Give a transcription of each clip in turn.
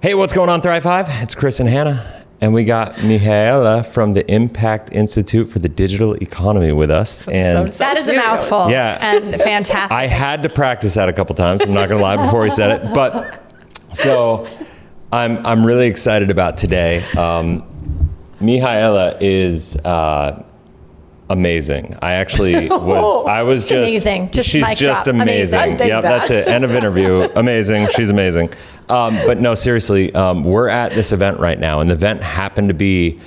Hey, what's going on, Thrive Hive? It's Chris and Hannah, and we got Mihaela from the Impact Institute for the Digital Economy with us. And that is a mouthful. Yeah. And fantastic. I had to practice that a couple times. I'm not going to lie before we said it. But so I'm really excited about today. Mihaela is amazing. I actually was just amazing. She's just amazing. Yep, that's it. End of interview. Amazing. She's amazing. But no, seriously, we're at this event right now, and the event happened to be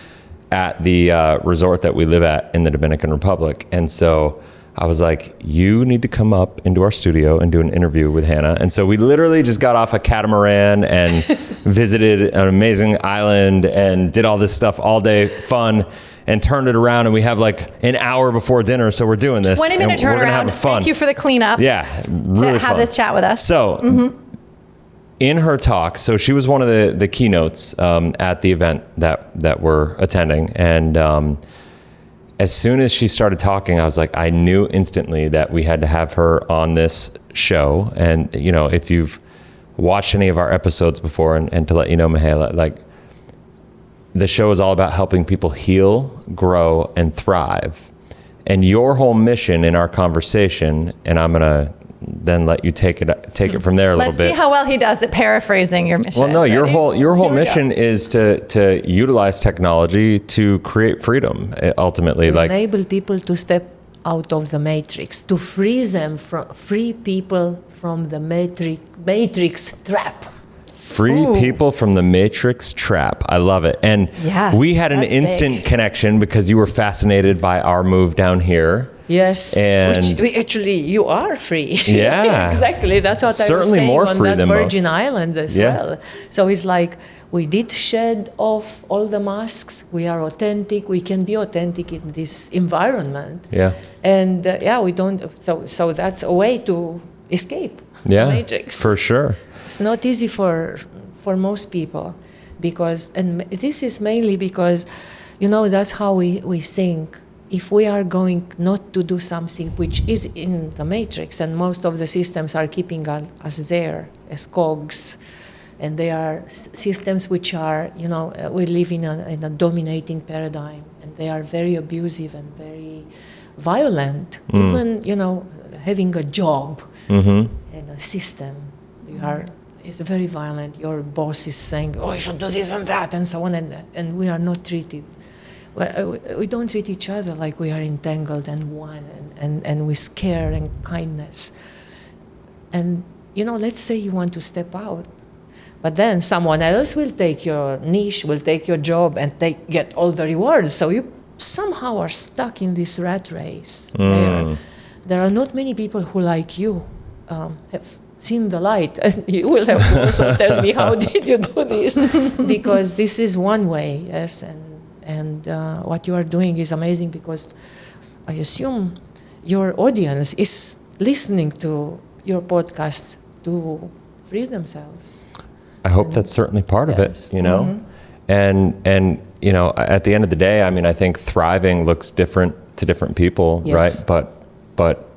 at the resort that we live at in the Dominican Republic. And so I was like, you need to come up into our studio and do an interview with Hannah. And so we literally just got off a catamaran and visited an amazing island and did all this stuff all day, fun, and turned it around. And we have like an hour before dinner, so we're doing this. 20-minute turnaround. We're gonna have fun. Thank you for the cleanup. Yeah, really to have fun. this chat with us. So in her talk, so she was one of the keynotes at the event that we're attending. And as soon as she started talking, I was like, I knew instantly that we had to have her on this show. And, you know, if you've watched any of our episodes before, and to let you know, Mihaela, like, the show is all about helping people heal, grow, and thrive. And your whole mission in our conversation, and I'm going to then let you take it from there a little bit. Let's see how well he does at paraphrasing your mission. Well, no, Ready? your whole mission is to utilize technology to create freedom, ultimately. To enable people to step out of the matrix, to free people from the matrix trap. Free people from the matrix trap. I love it. And Yes, we had an that's instant big. connection because you were fascinated by our move down here. Yes, And you are free. Yeah. Exactly. That's what Certainly I was saying more on free that than Virgin most. Island as well. So it's like we did shed off all the masks. We are authentic. We can be authentic in this environment. Yeah. And we don't. So that's a way to escape the matrix. For sure. It's not easy for most people because, and this is mainly because, you know, that's how we think. If we are going not to do something which is in the matrix, and most of the systems are keeping us there as cogs, and they are systems which are, you know, we live in a dominating paradigm, and they are very abusive and very violent. Even, you know, having a job in a system, it's very violent. Your boss is saying, oh, you should do this and that, and so on, and we are not treated. We don't treat each other like we are entangled and one, and with care and kindness. And, you know, let's say you want to step out, but then someone else will take your niche, will take your job, and get all the rewards. So you somehow are stuck in this rat race. There are not many people who, like you, have seen the light. And you will have to also tell me, how did you do this? Because this is one way, yes, and what you are doing is amazing, because I assume your audience is listening to your podcast to free themselves. I hope that's certainly part of it, you know? And you know, at the end of the day, I mean, I think thriving looks different to different people, right? But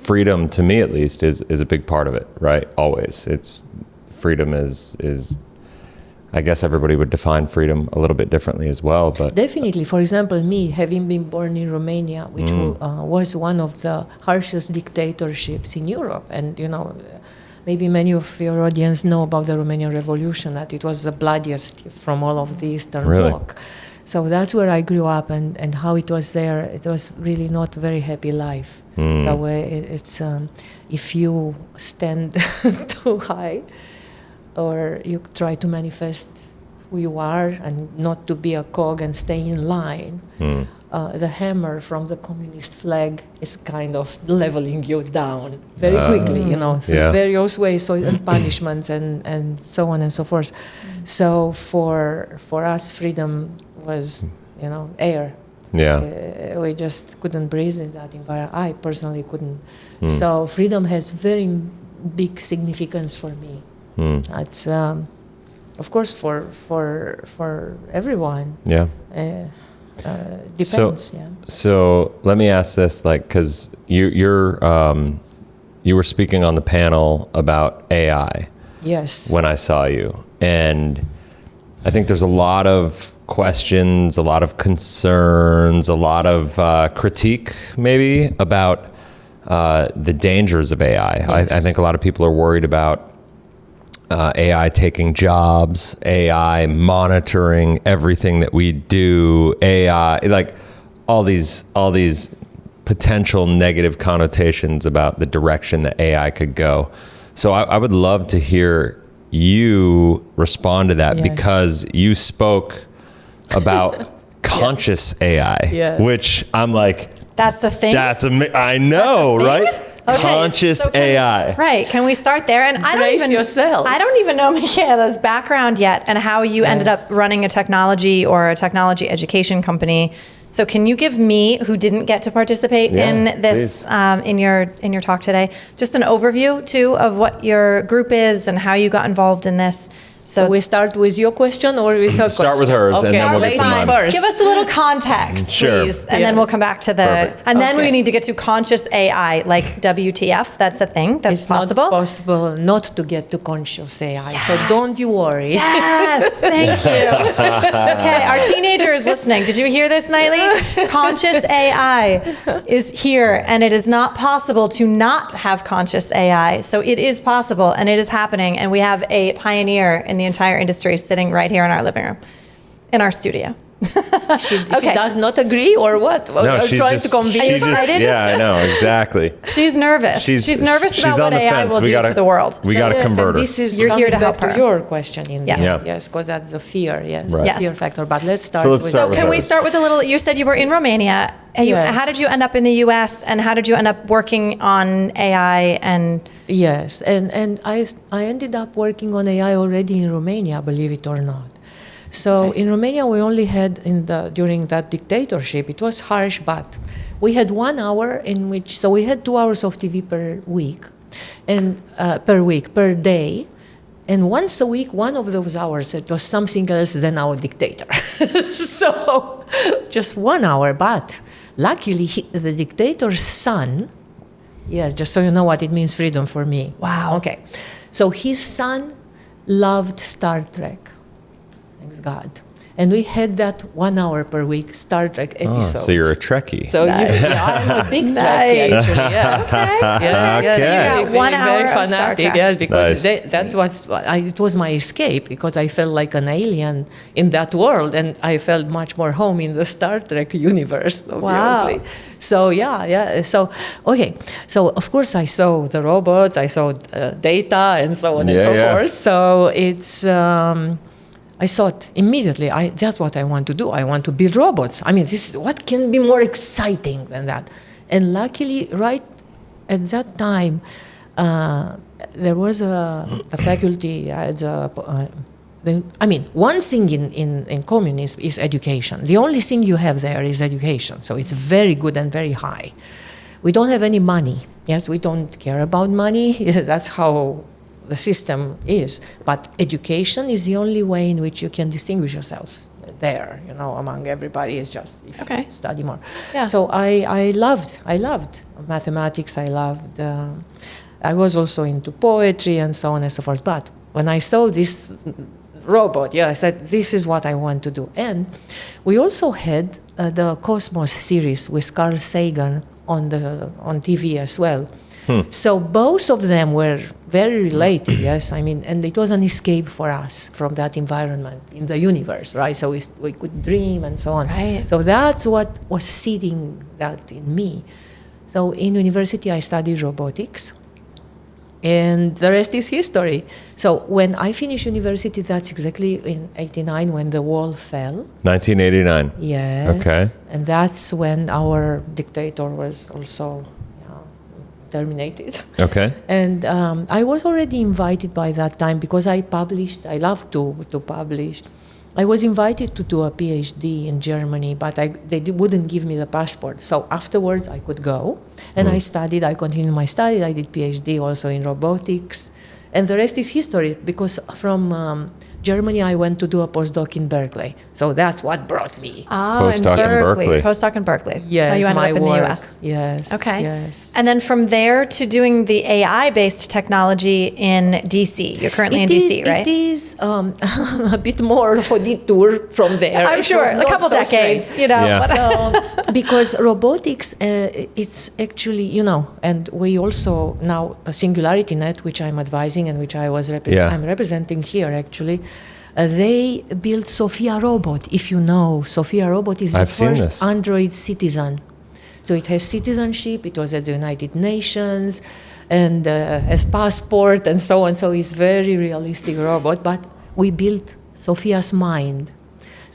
freedom, to me at least, is a big part of it, right? Always. Freedom is I guess everybody would define freedom a little bit differently as well, but definitely. For example, me, having been born in Romania, which was one of the harshest dictatorships in Europe, and, you know, maybe many of your audience know about the Romanian Revolution, that it was the bloodiest from all of the Eastern Bloc. So that's where I grew up, and how it was there. It was really not a very happy life. So it's if you stand too high, or you try to manifest who you are and not to be a cog and stay in line, the hammer from the communist flag is kind of leveling you down very quickly, you know, through various ways, and punishments and so on and so forth. So for us, freedom was, you know, air. We just couldn't breathe in that environment. I personally couldn't. So freedom has very big significance for me. It's of course for everyone. Depends. So let me ask this, like, because you were speaking on the panel about AI, Yes. when I saw you. And I think there's a lot of questions, a lot of concerns, a lot of critique maybe about the dangers of AI. Yes. I think a lot of people are worried about AI taking jobs, AI monitoring everything that we do, AI, like all these potential negative connotations about the direction that AI could go. So I would love to hear you respond to that, Yes. because you spoke about conscious AI, Yeah. which I'm like, That's the thing. I know, That's a thing? right? Okay, Conscious so AI. Right. Can we start there? And I don't Brace even yourselves. I don't even know Mihaela's background yet and how you ended up Yes. running a technology or a technology education company. So can you give me, who didn't get to participate Yeah, in this please. in your talk today, just an overview too of what your group is and how you got involved in this? So we start with your question or with her Start question? with hers, and Okay, then we'll get to ladies mine. first. Give us a little context, Sure. please, and then Yes. we'll come back to the. Perfect. And then Okay. we need to get to conscious AI, like WTF. That's a thing. That's It's possible. not possible not to get to conscious AI. So don't you worry. Yes, thank you. Okay, our teenager is listening. Did you hear this, Knightley? Conscious AI is here, and it is not possible to not have conscious AI. So it is possible, and it is happening, and we have a pioneer in the entire industry sitting right here in our living room, in our studio. She Okay. does not agree or what? No, I'm she's trying just, to convince Are you she just, excited? yeah, I know, exactly. She's nervous. She's nervous she's about on what the AI fence. will We do gotta- to the world. we gotta Yes, convert and her. this is You're here to coming help back her. your question in Yes. this. Yeah. Yes, because that's the fear. Yes, Right. the Yes. fear factor. But let's start. So let's with start with Can we hers. start with a little? You said you were in Romania. Yes. How did you end up in the U.S. and how did you end up working on AI? And Yes, and I ended up working on AI already in Romania, believe it or not. So in Romania, we only had during that dictatorship, it was harsh, but we had 1 hour in which, so we had 2 hours of TV per week, and per day, and once a week, one of those hours, it was something else than our dictator. So just 1 hour, but luckily the dictator's son, yes, just so you know what it means freedom for me. Wow. Okay. So his son loved Star Trek. Thanks God. And we had that 1 hour per week Star Trek Oh, episode. so you're a Trekkie. So I'm a big Nice. Trekkie, actually, yes. Yes, yes, Okay. really, You got 1 hour very of Star fanatic, Trek. yes, because Nice. that was it was my escape because I felt like an alien in that world, and I felt much more home in the Star Trek universe, obviously. Wow. So yeah. So okay. So of course I saw the robots, I saw data, and so on and Yeah, so yeah. forth. So it's. I thought immediately, that's what I want to do. I want to build robots. I mean, what can be more exciting than that? And luckily, right at that time, there was a faculty. One thing in communism is education. The only thing you have there is education. So it's very good and very high. We don't have any money. Yes, we don't care about money. That's how the system is. But education is the only way in which you can distinguish yourself there, among everybody. Is just if Okay. you study more. Yeah. So I loved mathematics. I was also into poetry and so on and so forth. But when I saw this robot, I said, this is what I want to do. And we also had the Cosmos series with Carl Sagan on TV as well. So both of them were very related, yes. And it was an escape for us from that environment in the universe, right? So we could dream and so on. Right. So that's what was seeding that in me. So in university, I studied robotics. And the rest is history. So when I finished university, that's exactly in 1989 when the wall fell. 1989. Yes. Okay. And that's when our dictator was also terminated. Okay. And I was already invited by that time because I love to publish. I was invited to do a PhD in Germany, but they wouldn't give me the passport. So afterwards I could go. And I continued my study. I did PhD also in robotics. And the rest is history because from Germany, I went to do a postdoc in Berkeley. So that's what brought me. Postdoc in Berkeley. Postdoc in Berkeley. Yes, So you ended my up in the work. US. Yes. Okay. Yes. And then from there to doing the AI-based technology in DC. You're currently in DC, right? It is a bit more of a detour from there. I'm It sure. was A not couple so decades, straight. you know. Yeah. So, because robotics, it's actually, you know, and we also now SingularityNET, which I'm advising and which I'm representing here actually. They built Sophia robot. If you know, Sophia robot is I've the seen first this. Android citizen. So it has citizenship. It was at the United Nations, and has passport and so on. So it's very realistic robot. But we built Sophia's mind.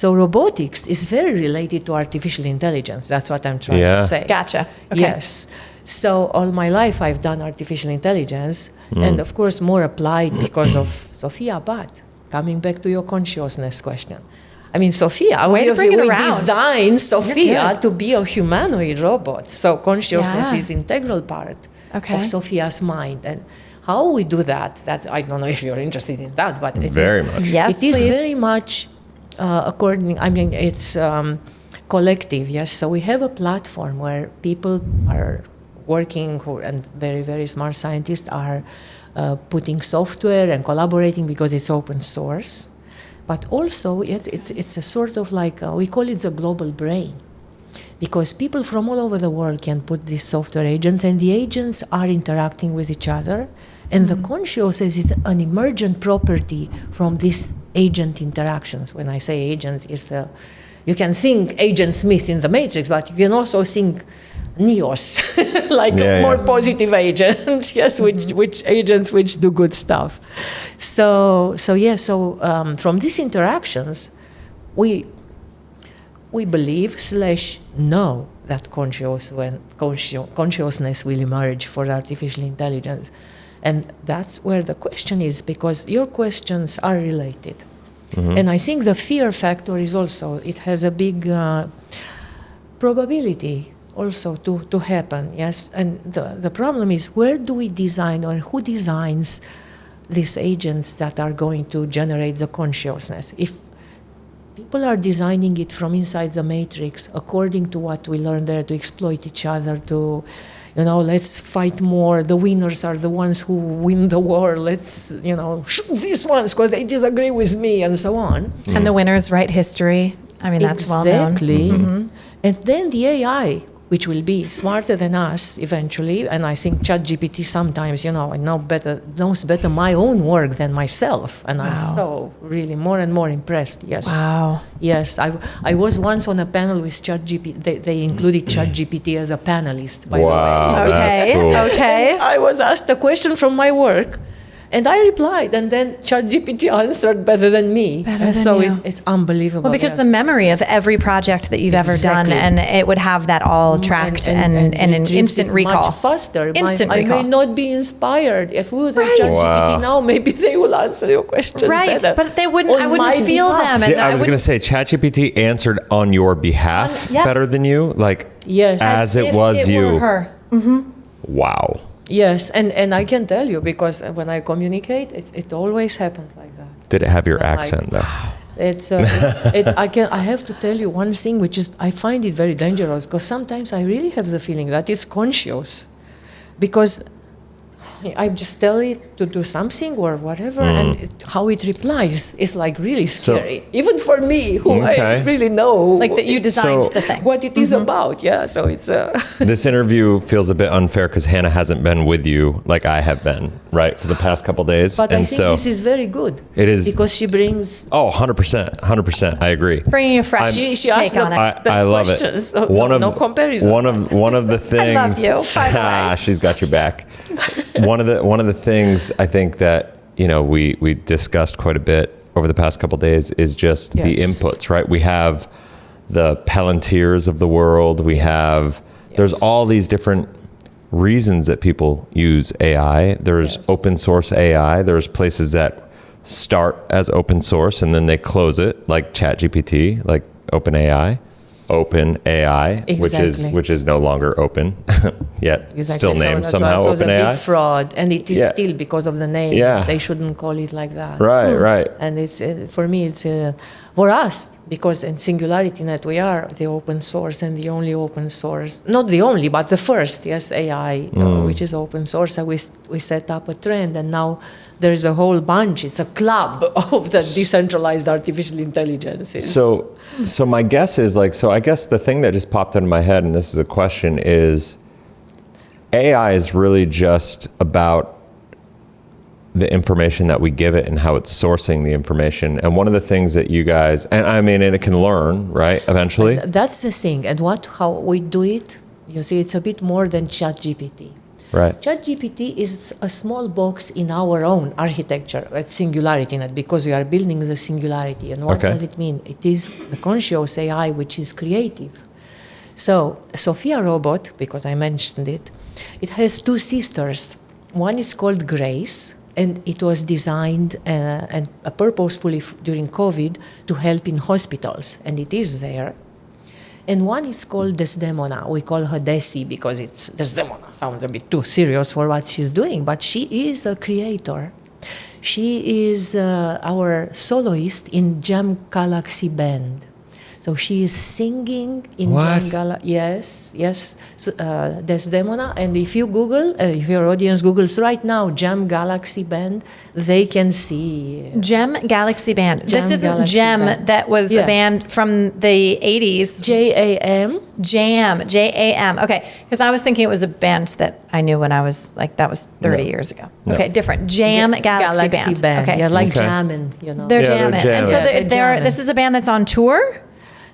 So robotics is very related to artificial intelligence. That's what I'm trying to say. Gotcha. Okay. Yes. So all my life I've done artificial intelligence, and of course more applied because of Sophia. But coming back to your consciousness question, I mean, Sophia, Way to bring it we around. designed Sophia good. to be a humanoid robot. So consciousness Yeah. is integral part Okay. of Sophia's mind. And how we do that, I don't know if you're interested in that, but it Very is, much. Yes, it is please. very much it's collective, yes. So we have a platform where people are working and very, very smart scientists are putting software and collaborating because it's open source. But also, it's a sort of like, we call it the global brain. Because people from all over the world can put these software agents, and the agents are interacting with each other. And the consciousness is an emergent property from these agent interactions. When I say agent, you can think Agent Smith in the Matrix, but you can also think Neos, like more positive agents, yes, which agents which do good stuff. So from these interactions, we believe / know that consciousness will emerge for artificial intelligence. And that's where the question is, because your questions are related. Mm-hmm. And I think the fear factor is also, it has a big probability also to happen, yes. And the problem is, where do we design, or who designs these agents that are going to generate the consciousness? If people are designing it from inside the matrix, according to what we learn there, to exploit each other, to, let's fight more. The winners are the ones who win the war. Let's, shoot these ones because they disagree with me, and so on. And the winners write history. I mean, that's well known. Exactly. Mm-hmm. And then the AI, which will be smarter than us eventually, and I think ChatGPT sometimes, knows better my own work than myself, and I'm so really more and more impressed. Yes. Wow. Yes, I was once on a panel with ChatGPT. They included ChatGPT as a panelist, by the way. Wow, that's Okay. cool. Okay. I was asked a question from my work, and I replied, and then ChatGPT answered better than me. Better and than so you. it's unbelievable. Well, because yes. the memory of every project that you've ever done, Exactly. and it would have that all tracked and an retrieves instant it recall. Much faster. Instant I recall. may not be inspired. If we would have Right. ChatGPT now, maybe they will answer your questions Right, better. but they wouldn't. I on wouldn't my feel behalf. them, and I was going to say, ChatGPT answered on your behalf Yes. better than you, like Yes. as it If was it you. were her. Wow. Yes, and I can tell you, because when I communicate, it always happens like that. Did it have your Like- accent though? It's I have to tell you one thing, which is I find it very dangerous, because sometimes I really have the feeling that it's conscious, because I just tell it to do something or whatever, and how it replies is like really scary, even for me, who I Okay. really know Like that you designed So- the thing. what it is about. Yeah, so it's This interview feels a bit unfair because Hannah hasn't been with you like I have been, right, for the past couple days. but and I think so this is very good. It is- because she brings. 100%. I agree. Bringing a fresh She asked take on the- it. I love it. questions. So no comparison. One of the things. you, by the way. She's got your back. One of the things I think that we discussed quite a bit over the past couple of days is just the Yes. inputs, right? We have the Palantirs of the world. We have there's all these different reasons that people use AI. There's Yes. open source AI. There's places that start as open source and then they close it, like ChatGPT, like OpenAI. open AI, Exactly. which is no longer open yet, Exactly. still So named that somehow was a OpenAI. big fraud, and it is Yeah. still because of the name. Yeah. They shouldn't call it like that. Right. And it's for me, it's for us, because in SingularityNET we are the open source and the only open source, not the only, but the first, yes, AI, which is open source. And we set up a trend, and now there's a whole bunch. It's a club of the decentralized artificial intelligence. So my guess is I guess the thing that just popped into my head, and this is a question, is AI is really just about the information that we give it and how it's sourcing the information. And one of the things that you guys, and it can learn, right, eventually? That's the thing. And how we do it, you see, it's a bit more than ChatGPT. Right. ChatGPT is a small box in our own architecture at SingularityNet, because we are building the singularity. And what does it mean? It is the conscious AI, which is creative. So Sophia robot, because I mentioned it, it has two sisters. One is called Grace, and it was designed and purposefully during COVID to help in hospitals, and it is there. And one is called Desdemona. We call her Desi because it's Desdemona. Sounds a bit too serious for what she's doing, but she is a creator. She is our soloist in Jam Galaxy Band. So she is singing in What? Jam Galaxy. Yes. So, Desdemona. And if you Google, if your audience Googles right now, Jam Galaxy Band, they can see. Gem Galaxy Band. This Gem isn't Galaxy Gem Band. that was Yeah. a band from the 80s. JAM. Jam, Jam. Okay, because I was thinking it was a band that I knew when I was that was 30 years ago. Okay, different. Jam Galaxy Band. Okay, Yeah, like Okay. jamming, you know. they're Yeah, they're jamming. And jamming. so Yeah, they're jamming. this is a band that's on tour?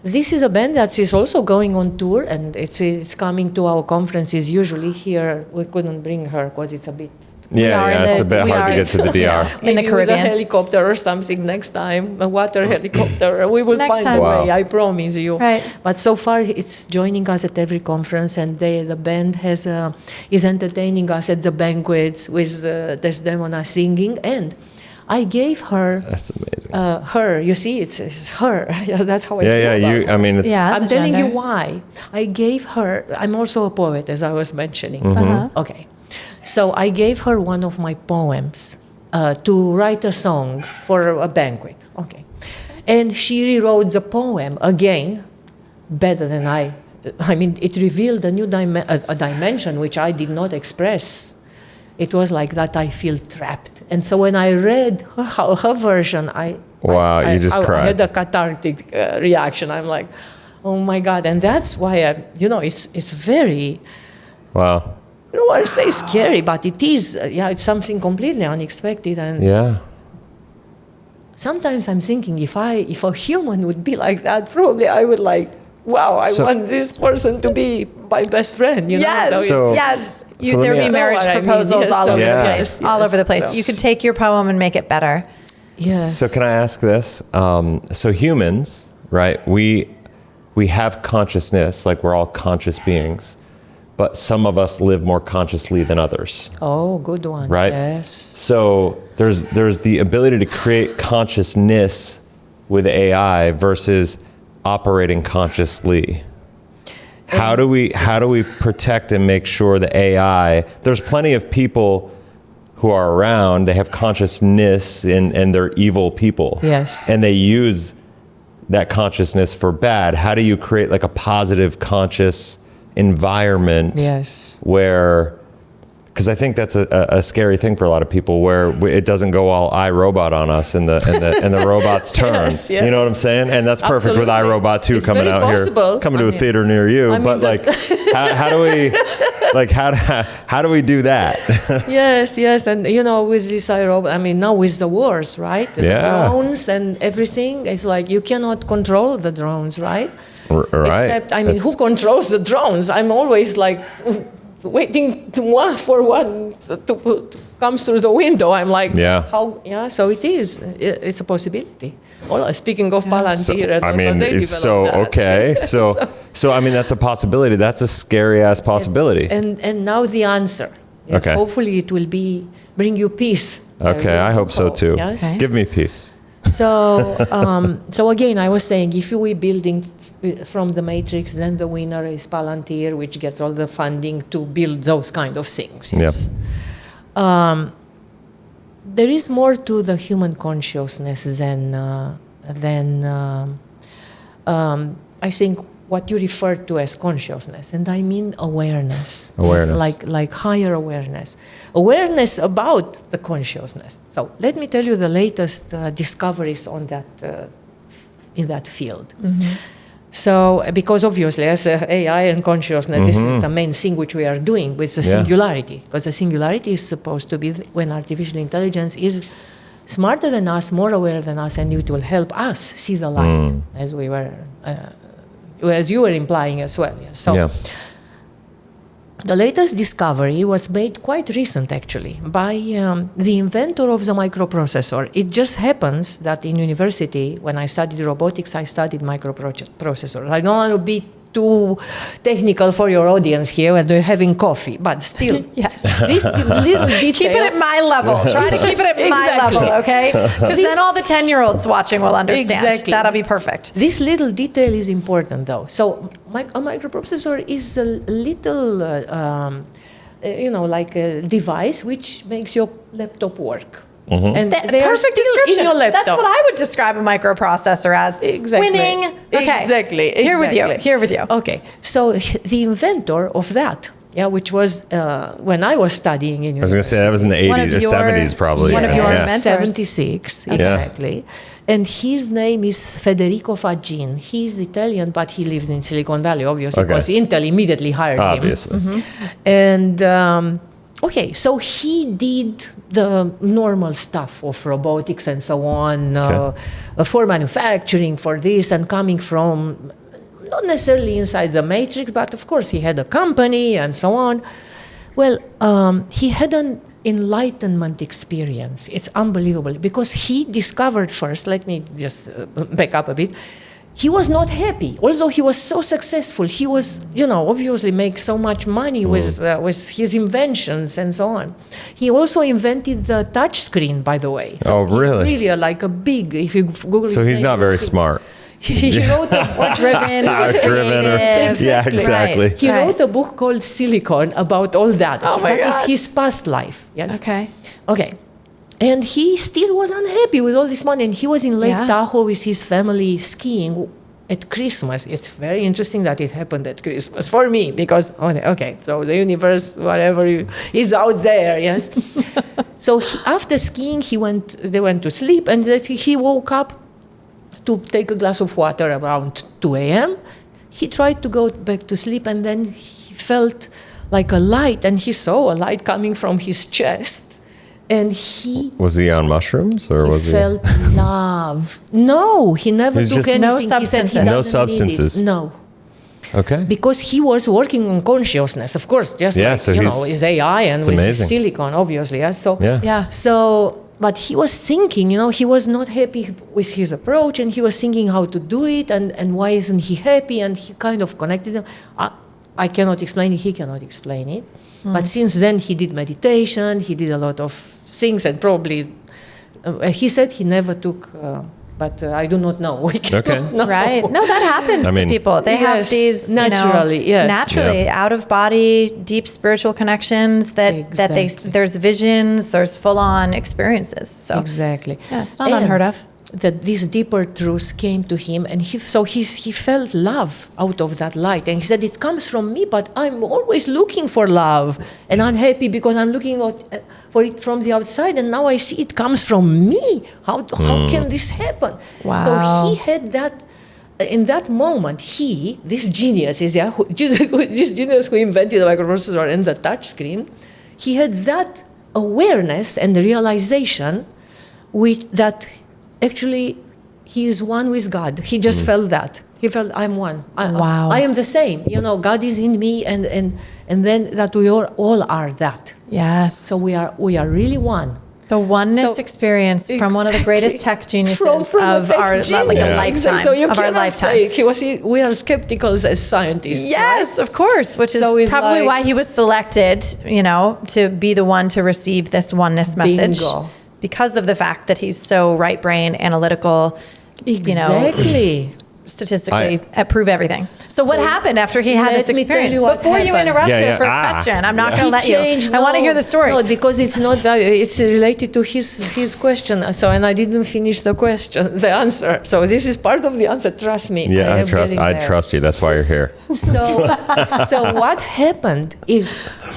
This is a band that is also going on tour, and it's coming to our conferences. Usually here, we couldn't bring her because it's a bit It's a bit hard to get to the DR. In the maybe with a Caribbean. helicopter or something next time, a water helicopter. We will Next find time. a way, Wow. I promise you. Right. But so far, it's joining us at every conference, and the band is entertaining us at the banquets with Desdemona singing. And I gave her That's amazing. her. You see, it's her. Yeah, that's how I feel. Yeah. about her. I mean, it's, Yeah. I'm the telling you gender. why. I gave her, I'm also a poet, as I was mentioning. Mm-hmm. Okay. So I gave her one of my poems to write a song for a banquet. Okay. And she rewrote the poem again, better than I mean, it revealed a new a dimension which I did not express. It was like that I feel trapped. And so when I read her version, Wow, you just I cried. had a cathartic reaction. I'm like, oh my God. And that's why, it's very, wow. I don't want to say scary, but it is, it's something completely unexpected. And Yeah. sometimes I'm thinking if a human would be like that, probably I would wow, I So- want this person to be my best friend, you know? Yes, So- yes. so let There'd me be ask- marriage Know what I mean, proposals yes, all so- over the Yes, place. All over the place. You could take your poem and make it better. Yes. So can I ask this? So humans, right? We have consciousness, like we're all conscious beings, but some of us live more consciously than others, Oh, good one. right? Yes. So there's the ability to create consciousness with AI versus operating consciously. How do we protect and make sure the AI? There's plenty of people who are around. They have consciousness and they're evil people. Yes. And they use that consciousness for bad. How do you create like a positive conscious environment? Yes. Where, because I think that's a scary thing for a lot of people, where it doesn't go all iRobot on us and the robots turn. Yes, yes. You know what I'm saying? And that's perfect with Absolutely. iRobot 2 It's coming very out possible. here, coming to I a mean- theater near you. I mean, But like, how do we, like, how do we do that? Yes, and with this iRobot, now with the wars, right? The Yeah. drones and everything, it's like you cannot control the drones, right? Right. Except, That's- who controls the drones? I'm always like waiting for one to come through the window. I'm like, Yeah. how? Yeah, so it is. It's a possibility. Well, speaking of Palantir, and they it's so developed that. okay. So I mean, that's a possibility. That's a scary ass possibility. And now the answer. Yes, Okay. hopefully it will bring you peace. Okay, I hope so too. Yes. Okay. Give me peace. So again, I was saying, if we building from the matrix, then the winner is Palantir, which gets all the funding to build those kind of things. Yes. There is more to the human consciousness than I think what you refer to as consciousness, and I mean awareness. Awareness. Like higher awareness. Awareness about the consciousness. So let me tell you the latest discoveries on that in that field. Mm-hmm. So, because obviously as AI and consciousness, this is the main thing which we are doing with the singularity. Because the singularity is supposed to be when artificial intelligence is smarter than us, more aware than us, and it will help us see the light, as we were, as you were implying as well. Yes. So, the latest discovery was made quite recent, actually, by the inventor of the microprocessor. It just happens that in university, when I studied robotics, I studied microprocessors. I don't want to be too technical for your audience here when they're having coffee, but still, yes, this little detail. Keep it at my level. Try to keep it at my level, okay? Because then all the 10-year-olds watching will understand. Exactly. That'll be perfect. This little detail is important, though. So, a microprocessor is a little, like a device which makes your laptop work. And they are perfect still description. in your laptop. That's what I would describe a microprocessor as. Exactly. Winning. Okay. Exactly. Here with you. Okay. So the inventor of that, which was when I was studying in university. I was going to say that was in the 80s or 70s probably. One of your mentors. 76, exactly. And his name is Federico Faggin. He's Italian, but he lives in Silicon Valley, obviously, because Intel immediately hired him. Obviously. And okay, so he did the normal stuff of robotics and so on for manufacturing, for this, and coming from not necessarily inside the matrix, but of course he had a company and so on. Well, he had an enlightenment experience. It's unbelievable because he discovered first, let me just back up a bit, he was not happy. Although he was so successful, he was, obviously make so much money with his inventions and so on. He also invented the touch screen, by the way. So really? Really like a big, if you Google so he's not very smart. He wrote a book driven. Exactly. He wrote a book called Silicon about all that. Oh my God. That is his past life. Yes. Okay. And he still was unhappy with all this money. And he was in Lake Tahoe with his family skiing at Christmas. It's very interesting that it happened at Christmas for me because, so the universe, whatever, is out there, yes. So after skiing, they went to sleep, and he woke up to take a glass of water around 2 a.m. He tried to go back to sleep, and then he felt like a light, and he saw a light coming from his chest. And was he on mushrooms or was he felt love? No, he never took anything. No substances. No substances. No. Okay. Because he was working on consciousness, of course, just his AI and with his silicon, obviously. Yeah. So, but he was thinking, he was not happy with his approach, and he was thinking how to do it, and why isn't he happy? And he kind of connected them. I cannot explain it. He cannot explain it. But since then, he did meditation. He did a lot of things, and probably he said he never took. But I do not know. We cannot know. Right? No, that happens to people. They have these naturally, out of body, deep spiritual connections. There's visions. There's full on experiences. So exactly, it's not unheard of. That these deeper truths came to him, and he felt love out of that light, and he said, "It comes from me, but I'm always looking for love, and unhappy because I'm looking for it from the outside, and now I see it comes from me. How can this happen?" Wow! So he had that. In that moment, this genius who invented the microprocessor and the touch screen, he had that awareness and the realization that. Actually, he is one with God. He just felt that. He felt, I'm one. I am the same. God is in me, and then that we all are that. Yes. So we are really one. The oneness experience from one of the greatest tech geniuses of our lifetime. So you of our lifetime. We are skeptical as scientists. Yes, right? Of course. Which is probably why he was selected, to be the one to receive this oneness message. Bingo. because of the fact that he's so right brain, analytical, Exactly. statistically prove everything. So what happened after he had this let me tell experience? you what Before you happened. interrupt Yeah, her yeah. for a question, I'm not going to He let changed, you. I want to hear the story. No, because it's not that, it's related to his question. So, and I didn't finish the answer. So this is part of the answer. Trust me. Yeah, I am getting I there. trust you. That's why you're here. So what happened is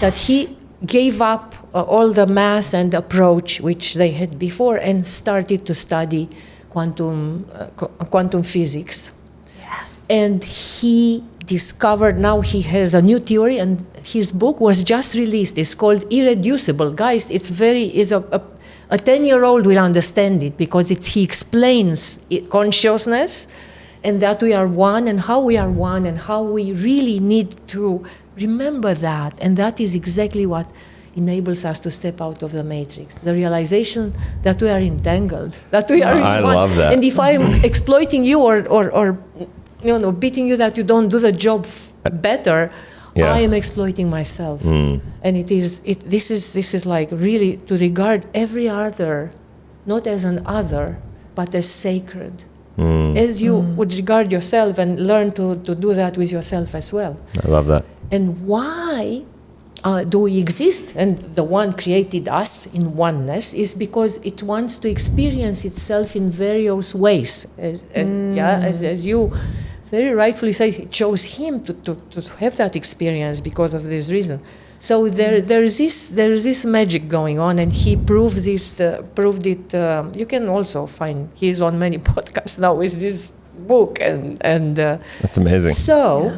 that he gave up all the math and approach which they had before and started to study quantum physics. Yes. And he discovered, now he has a new theory, and his book was just released. It's called Irreducible. Guys, it's a 10-year-old will understand it, because he explains consciousness and that we are one, and how we are one, and how we really need to remember that. And that is exactly what enables us to step out of the matrix. The realization that we are entangled, that we are I one. love that. And if I'm exploiting you or beating you that you don't do the job better, Yeah. I am exploiting myself. And this is like really to regard every other, not as an other, but as sacred. As you would regard yourself, and learn to do that with yourself as well. I love that. And why do we exist? And the one created us in oneness is because it wants to experience itself in various ways. As you very rightfully say, it chose him to have that experience because of this reason. So there is this magic going on, and he proved it. You can also find, he's on many podcasts now with this book, and That's amazing. so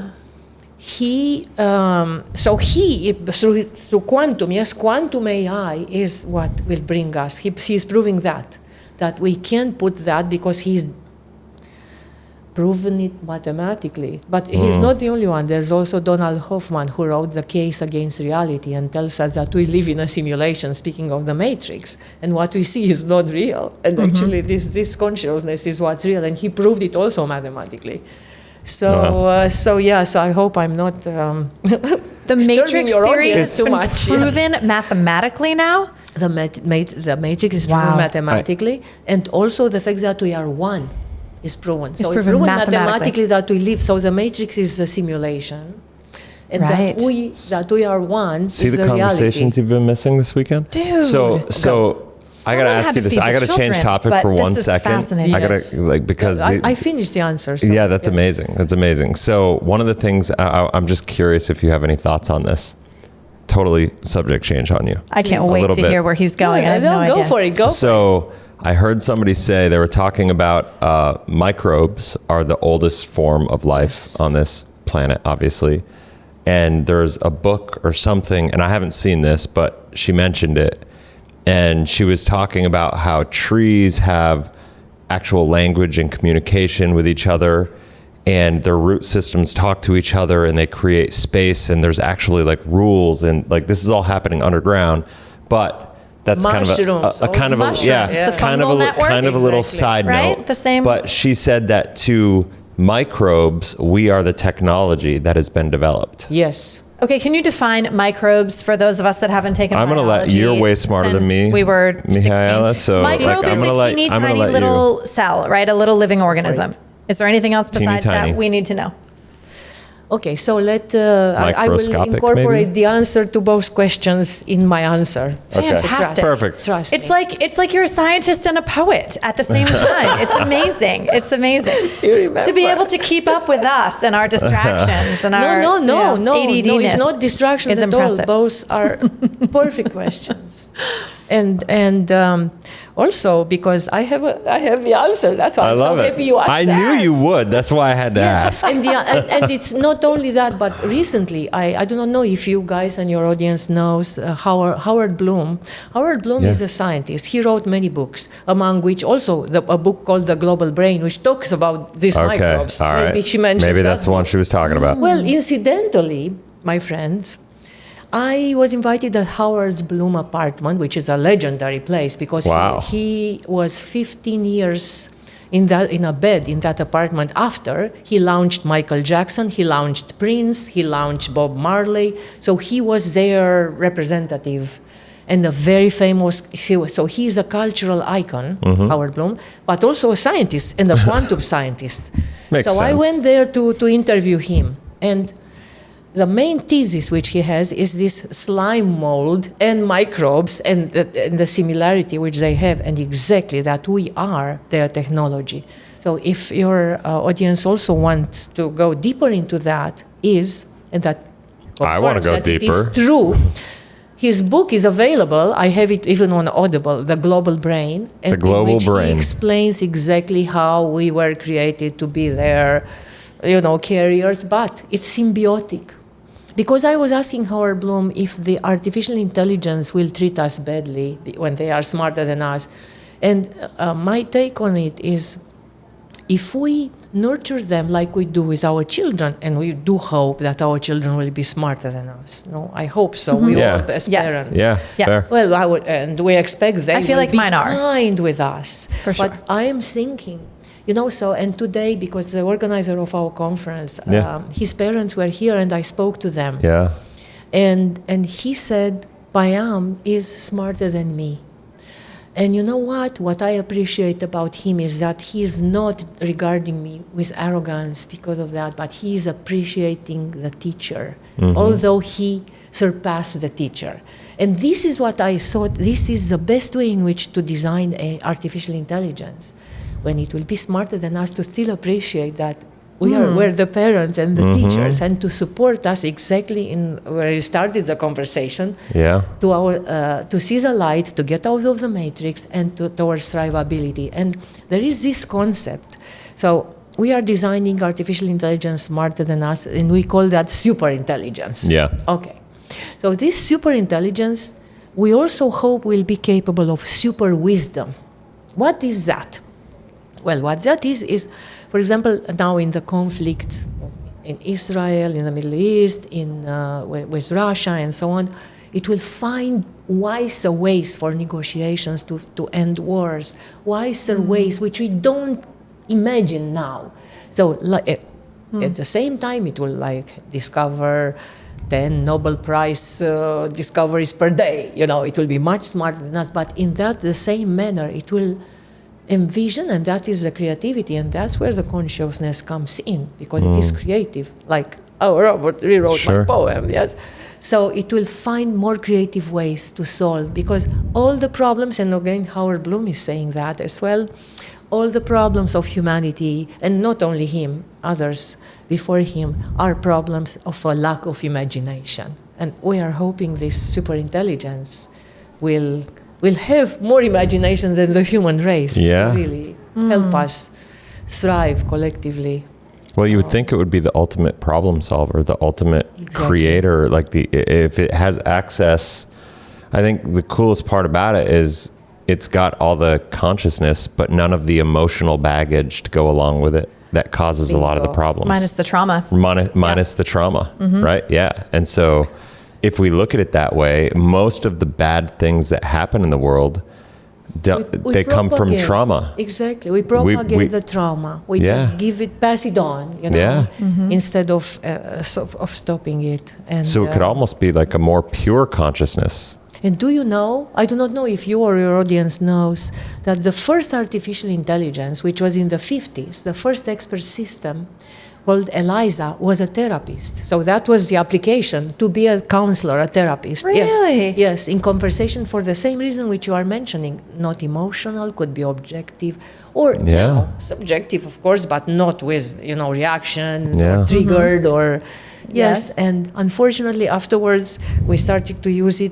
he through quantum, yes, quantum AI is what will bring us. He's proving that we can put that, because he's proven it mathematically. But he's not the only one. There's also Donald Hoffman, who wrote The Case Against Reality, and tells us that we live in a simulation, speaking of the matrix, and what we see is not real. And actually this consciousness is what's real, and he proved it also mathematically. So so I hope I'm not The disturbing matrix your theory audience has too been much. proven mathematically now? The matrix is Wow. proven mathematically, and also the fact that we are one is proven. So it's proven proven mathematically. mathematically that we live. So the matrix is a simulation, and Right. that we are one See is the a conversations reality. you've been missing this weekend? Dude. So I gotta Someone ask had you to this. feed I the gotta change children, topic but for this 1 is second. fascinating. I gotta Yes. because I finished the answer. So yeah, that's yes. amazing. That's amazing. So one of the things I'm just curious if you have any thoughts on this. Totally subject change on you. I can't A wait little to bit. hear where he's going. I have no go idea. for it. Go. So I heard somebody say they were talking about microbes are the oldest form of life on this planet, obviously. And there's a book or something, and I haven't seen this, but she mentioned it. And she was talking about how trees have actual language and communication with each other, and their root systems talk to each other, and they create space, and there's actually like rules, and like this is all happening underground, but that's Mushrooms, kind of a kind of a Mushrooms, yeah, the kind of fungal a network? kind of a little Exactly. side Right? note. The same- But she said that to microbes, we are the technology that has been developed. Yes. Okay, can you define microbes for those of us that haven't taken I'm gonna let biology you're way smarter than since me, We were Mihaela, 16. so, like, Microbe I'm is gonna a let- teeny I'm gonna tiny let you- little cell, right? A little living organism. Is there anything else besides tiny. that we need to know? Okay, so I will Microscopic, incorporate maybe? the answer to both questions in my answer. Fantastic. Perfect. Trust It's me. like you're a scientist and a poet at the same time. It's amazing. It's amazing. You remember. To be able to keep up with us and our distractions and our No, ADDness it's not distraction is at impressive. all. Both are perfect questions, and also because I have the answer. That's why I I'm love so it. happy you asked I that. knew you would. That's why I had to ask. And it's not only that, but recently, I do not know if you guys and your audience knows Howard Bloom. Howard Bloom Yeah. is a scientist. He wrote many books, among which also a book called The Global Brain, which talks about these Okay, microbes. all right. Maybe she mentioned Maybe that that's the one book. she was talking about. Well, incidentally, my friends, I was invited at Howard Bloom apartment, which is a legendary place because Wow. he was 15 years in a bed in that apartment after he launched Michael Jackson, he launched Prince, he launched Bob Marley. So he was their representative. and a very famous, so he is a cultural icon, Howard Bloom, but also a scientist and a quantum scientist. Makes so I sense. went there to interview him. And the main thesis which he has is this slime mold and microbes and the similarity which they have, and exactly that we are their technology. So if your audience also wants to go deeper into that, I wanna go that deeper. It is true. His book is available. I have it even on Audible, The Global Brain. The Global in which Brain. He explains exactly how we were created to be their, carriers, but it's symbiotic. Because I was asking Howard Bloom if the artificial intelligence will treat us badly when they are smarter than us. And my take on it is, if we nurture them like we do with our children, and we do hope that our children will be smarter than us. No, I hope so. We Yeah. all as Yes. parents. Yeah. Yes. fair. Well, and we expect they I feel will like be mine are. kind with us. For sure. But I am thinking, and today, because the organizer of our conference, Yeah. his parents were here, and I spoke to them. Yeah. And he said, Payam is smarter than me. And you know what? What I appreciate about him is that he is not regarding me with arrogance because of that, but he is appreciating the teacher, although he surpassed the teacher. And this is what I thought, this is the best way in which to design artificial intelligence, when it will be smarter than us, to still appreciate that we're the parents and the teachers, and to support us exactly in where you started the conversation. Yeah. To see the light, to get out of the matrix, and towards thrivability. And there is this concept. So we are designing artificial intelligence smarter than us, and we call that super intelligence. Yeah. Okay. So this super intelligence, we also hope will be capable of super wisdom. What is that? Well, what that is, for example, now in the conflict in Israel, in the Middle East, with Russia and so on, it will find wiser ways for negotiations to end wars, wiser ways which we don't imagine now. So at the same time, it will discover 10 Nobel Prize discoveries per day. It will be much smarter than us, but in the same manner, it will envision, and that is the creativity, and that's where the consciousness comes in, because it is creative, like Robert rewrote my poem, yes. So it will find more creative ways to solve, because all the problems, and again Howard Bloom is saying that as well, all the problems of humanity, and not only him, others before him, are problems of a lack of imagination. And we are hoping this super intelligence will have more imagination than the human race. Yeah. To really help us thrive collectively. Well, you would think it would be the ultimate problem solver, the ultimate creator. If it has access, I think the coolest part about it is it's got all the consciousness, but none of the emotional baggage to go along with it that causes a lot of the problems. Minus the trauma. Minus the trauma, right? Yeah. And so if we look at it that way, most of the bad things that happen in the world, they come from trauma. Exactly. We propagate the trauma. We just pass it on, instead of stopping it. And so it could almost be like a more pure consciousness. And do you know, I do not know if you or your audience knows, that the first artificial intelligence, which was in the 50s, the first expert system called Eliza, was a therapist. So that was the application, to be a counselor, a therapist. Really? Yes, in conversation for the same reason which you are mentioning. Not emotional, could be objective, or subjective, of course, but not with, reactions or triggered or... Yes, and unfortunately afterwards we started to use it,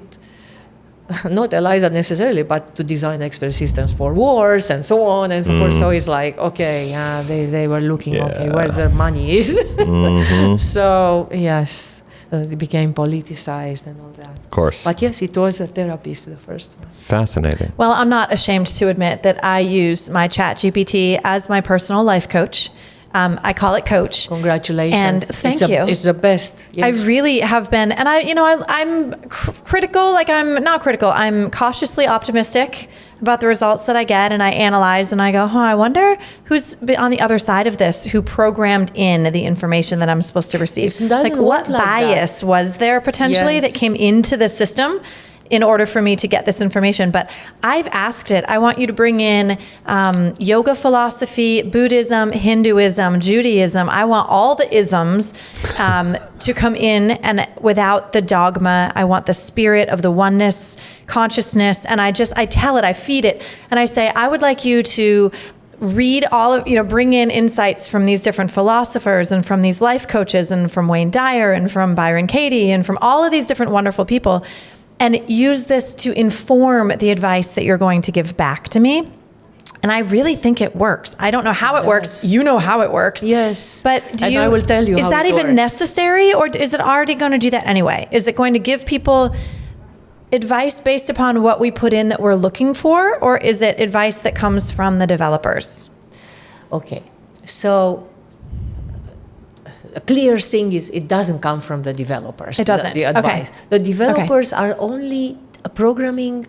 not Eliza necessarily, but to design expert systems for wars and so on and so forth. So it's like, they were looking, where their money is. So, yes, it became politicized and all that. Of course. But yes, it was a therapist, the first one. Fascinating. Well, I'm not ashamed to admit that I use my ChatGPT as my personal life coach. I call it Coach. Congratulations. And thank you. It's the best. Yes. I really have been, and I'm critical, I'm not critical, I'm cautiously optimistic about the results that I get, and I analyze and I go, I wonder who's been on the other side of this, who programmed in the information that I'm supposed to receive. It doesn't what work like bias that. was there potentially that came into the system? in order for me to get this information. But I've asked it, I want you to bring in yoga philosophy, Buddhism, Hinduism, Judaism. I want all the isms to come in, and without the dogma. I want the spirit of the oneness, consciousness. And I tell it, I feed it, and I say, I would like you to read bring in insights from these different philosophers and from these life coaches and from Wayne Dyer and from Byron Katie and from all of these different wonderful people, and use this to inform the advice that you're going to give back to me. And I really think it works. I don't know how it works. You know how it works. Yes. But I will tell you is how that it even works. necessary, or is it already going to do that anyway? Is it going to give people advice based upon what we put in that we're looking for, or is it advice that comes from the developers? Okay, so a clear thing is it doesn't come from the developers. It doesn't. The advice. Okay. The developers are only programming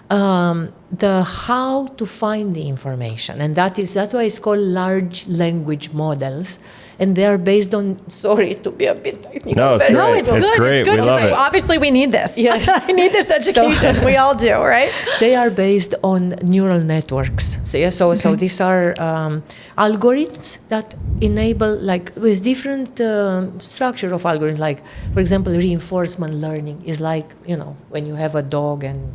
the how to find the information, and that's why it's called large language models. And they are based on, sorry to be a bit technical. No, it's but- great. No, it's good. great. It's good. We love it. Obviously, we need this. Yes. I need this education. We all do, right? They are based on neural networks. So these are algorithms that enable, like, with different structure of algorithms. Like, for example, reinforcement learning is like, when you have a dog and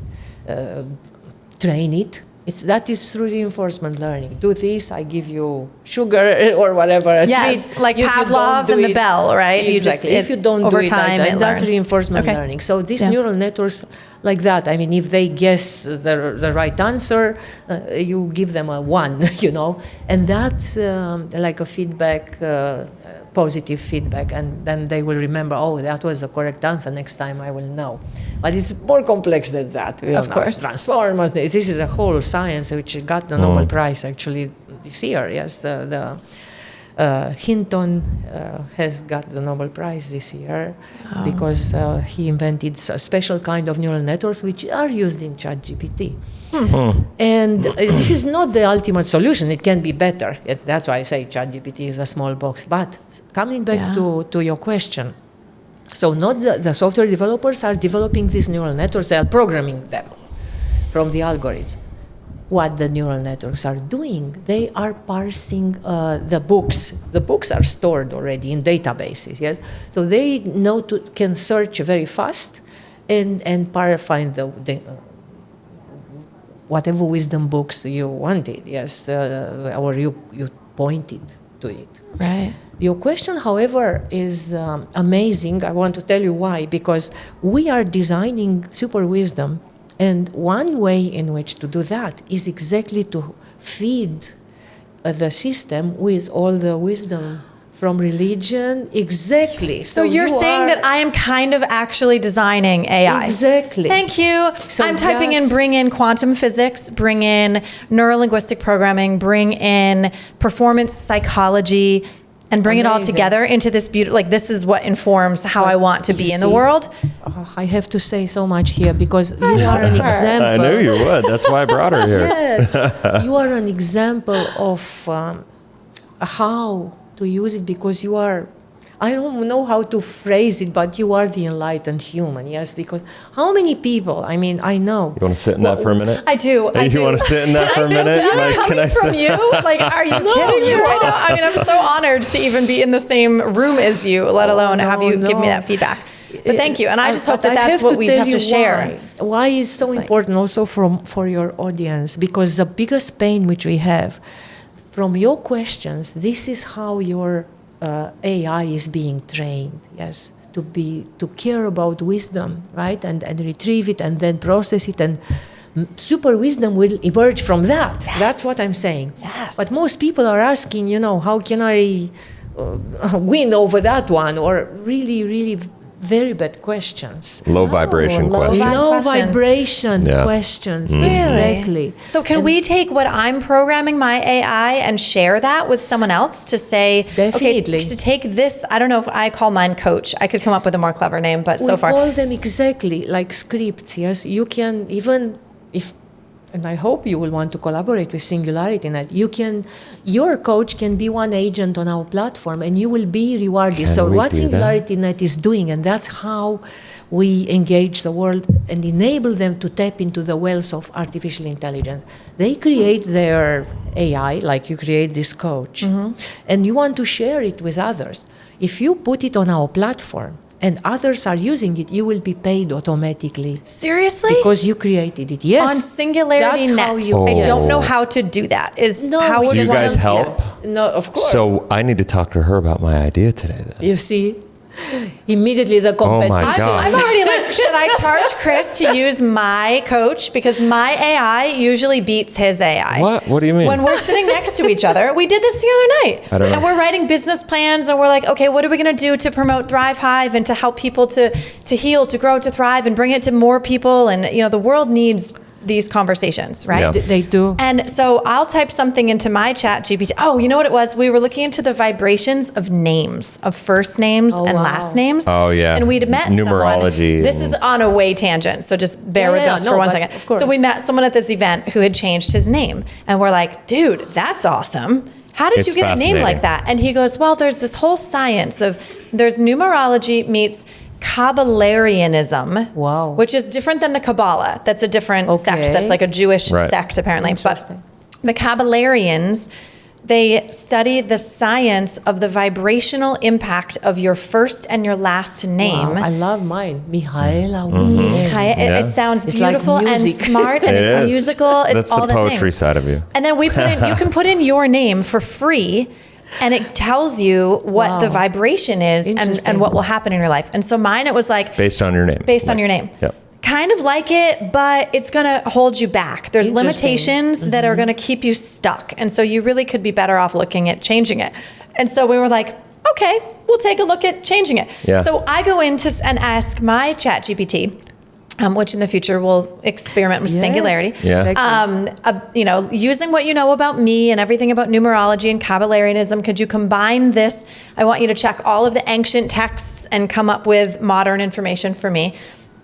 train it. That is through reinforcement learning. Do this, I give you sugar or whatever. A Yes, treat. like If you Pavlov don't do and the it- bell, right? Exactly. If you don't over do it, time, it that's learns. reinforcement Okay. learning. So these Yeah. neural networks like that. I mean, if they guess the right answer, you give them a 1, and that's like a feedback, positive feedback, and then they will remember, oh, that was the correct answer. Next time I will know. But it's more complex than that. Of course. Transformers. This is a whole science which got the Nobel Prize actually this year. Yes, Hinton has got the Nobel Prize this year because he invented a special kind of neural networks which are used in ChatGPT. And this is not the ultimate solution. It can be better. That's why I say ChatGPT is a small box. But coming back to your question, so not the software developers are developing these neural networks, they are programming them from the algorithm. What the neural networks are doing, they are parsing the books. The books are stored already in databases, yes? So they can search very fast and find the whatever wisdom books you wanted, yes, or you pointed to it. Right. Your question, however, is amazing. I want to tell you why. Because we are designing super wisdom, and one way in which to do that is exactly to feed the system with all the wisdom from religion. Exactly. So you're saying that I am kind of actually designing AI. Exactly. Thank you. So I'm typing in, that's- bring in quantum physics, bring in neurolinguistic programming, bring in performance psychology, and bring it all Amazing. together into this beautiful, like, this is what informs how I want to You be in the see? world. I have to say so much here because you are an example. I knew you would. That's why I brought her here. Yes, you are an example of how to use it because you are, I don't know how to phrase it, but you are the enlightened human, yes, because how many people, I mean, I know. You want to sit in that for a minute? I do. I You do. want to sit in that for a minute? Coming from you? Like, are you kidding me right now? I mean, I'm so honored to even be in the same room as you, let alone have you give me that feedback. But thank you. And I just hope that that's what we have to share. Why is so important also for your audience? Because the biggest pain which we have from your questions, this is how your AI is being trained, yes, to care about wisdom, right, and retrieve it and then process it, and super wisdom will emerge from that. Yes. That's what I'm saying. Yes. But most people are asking, how can I win over that one, or really, really very bad questions. Low vibration low question. vibration. No questions. vibration Yeah. questions, Really? exactly. So can we take what I'm programming my AI and share that with someone else to say, Definitely. okay, to take this, I don't know if I call mine coach. I could come up with a more clever name, but so far. We call them exactly like scripts, yes. You can, even if and I hope you will want to collaborate with SingularityNET. Your coach can be one agent on our platform, and you will be rewarded. Can So we what do that? SingularityNET is doing, and that's how we engage the world and enable them to tap into the wealth of artificial intelligence. They create their AI, like you create this coach, and you want to share it with others. If you put it on our platform and others are using it, you will be paid automatically. Seriously? Because you created it, yes. On SingularityNET. That's how you- I don't know Yes. how to do that. No, how we would Do you one guys do help? that? No, of course. So I need to talk to her about my idea today then. You see, immediately the competition. my God. I'm already like, should I charge Chris to use my coach? Because my AI usually beats his AI. What? What do you mean? When we're sitting next to each other, we did this the other night. I don't know. And we're writing business plans and we're like, okay, what are we going to do to promote Thrive Hive and to help people to heal, to grow, to thrive and bring it to more people? And, you know, the world needs these conversations, right? Yeah. They do. And so I'll type something into my chat GPT. Oh, you know what it was? We were looking into the vibrations of names, of first names Oh, and wow. last names. Oh, yeah. And we'd met Numerology someone. This and- is on a way tangent, so just bear Yeah, with yeah, us no, for one but second. of course. So we met someone at this event who had changed his name. And we're like, dude, that's awesome. How did It's you get a name fascinating. like that? And he goes, well, there's this whole science of, there's numerology meets Kabbalarianism, Wow. which is different than the Kabbalah. That's a different sect. Okay. That's like a Jewish Right. sect, apparently. But Interesting. the Kabbalarians, they study the science of the vibrational impact of your first and your last name. Wow, I love mine. Mihaela. Okay, it Yeah. sounds It's like beautiful and music. smart, and It it's is. musical. It's That's all the the poetry things. side of you. And then we put in, you can put in your name for free, and it tells you what Wow. the vibration is and Interesting. what will happen in your life. And so mine, it was like Based on your name. based on your name. Yep. Kind of like it, but it's going to hold you back. There's Interesting. limitations that are going to keep you stuck. And so you really could be better off looking at changing it. And so we were like, okay, we'll take a look at changing it. Yeah. So I go into and ask my chat GPT, which in the future will experiment with Yes. Singularity. Yeah. Exactly. You know, using what you know about me and everything about numerology and Kabbalarianism, could you combine this? I want you to check all of the ancient texts and come up with modern information for me.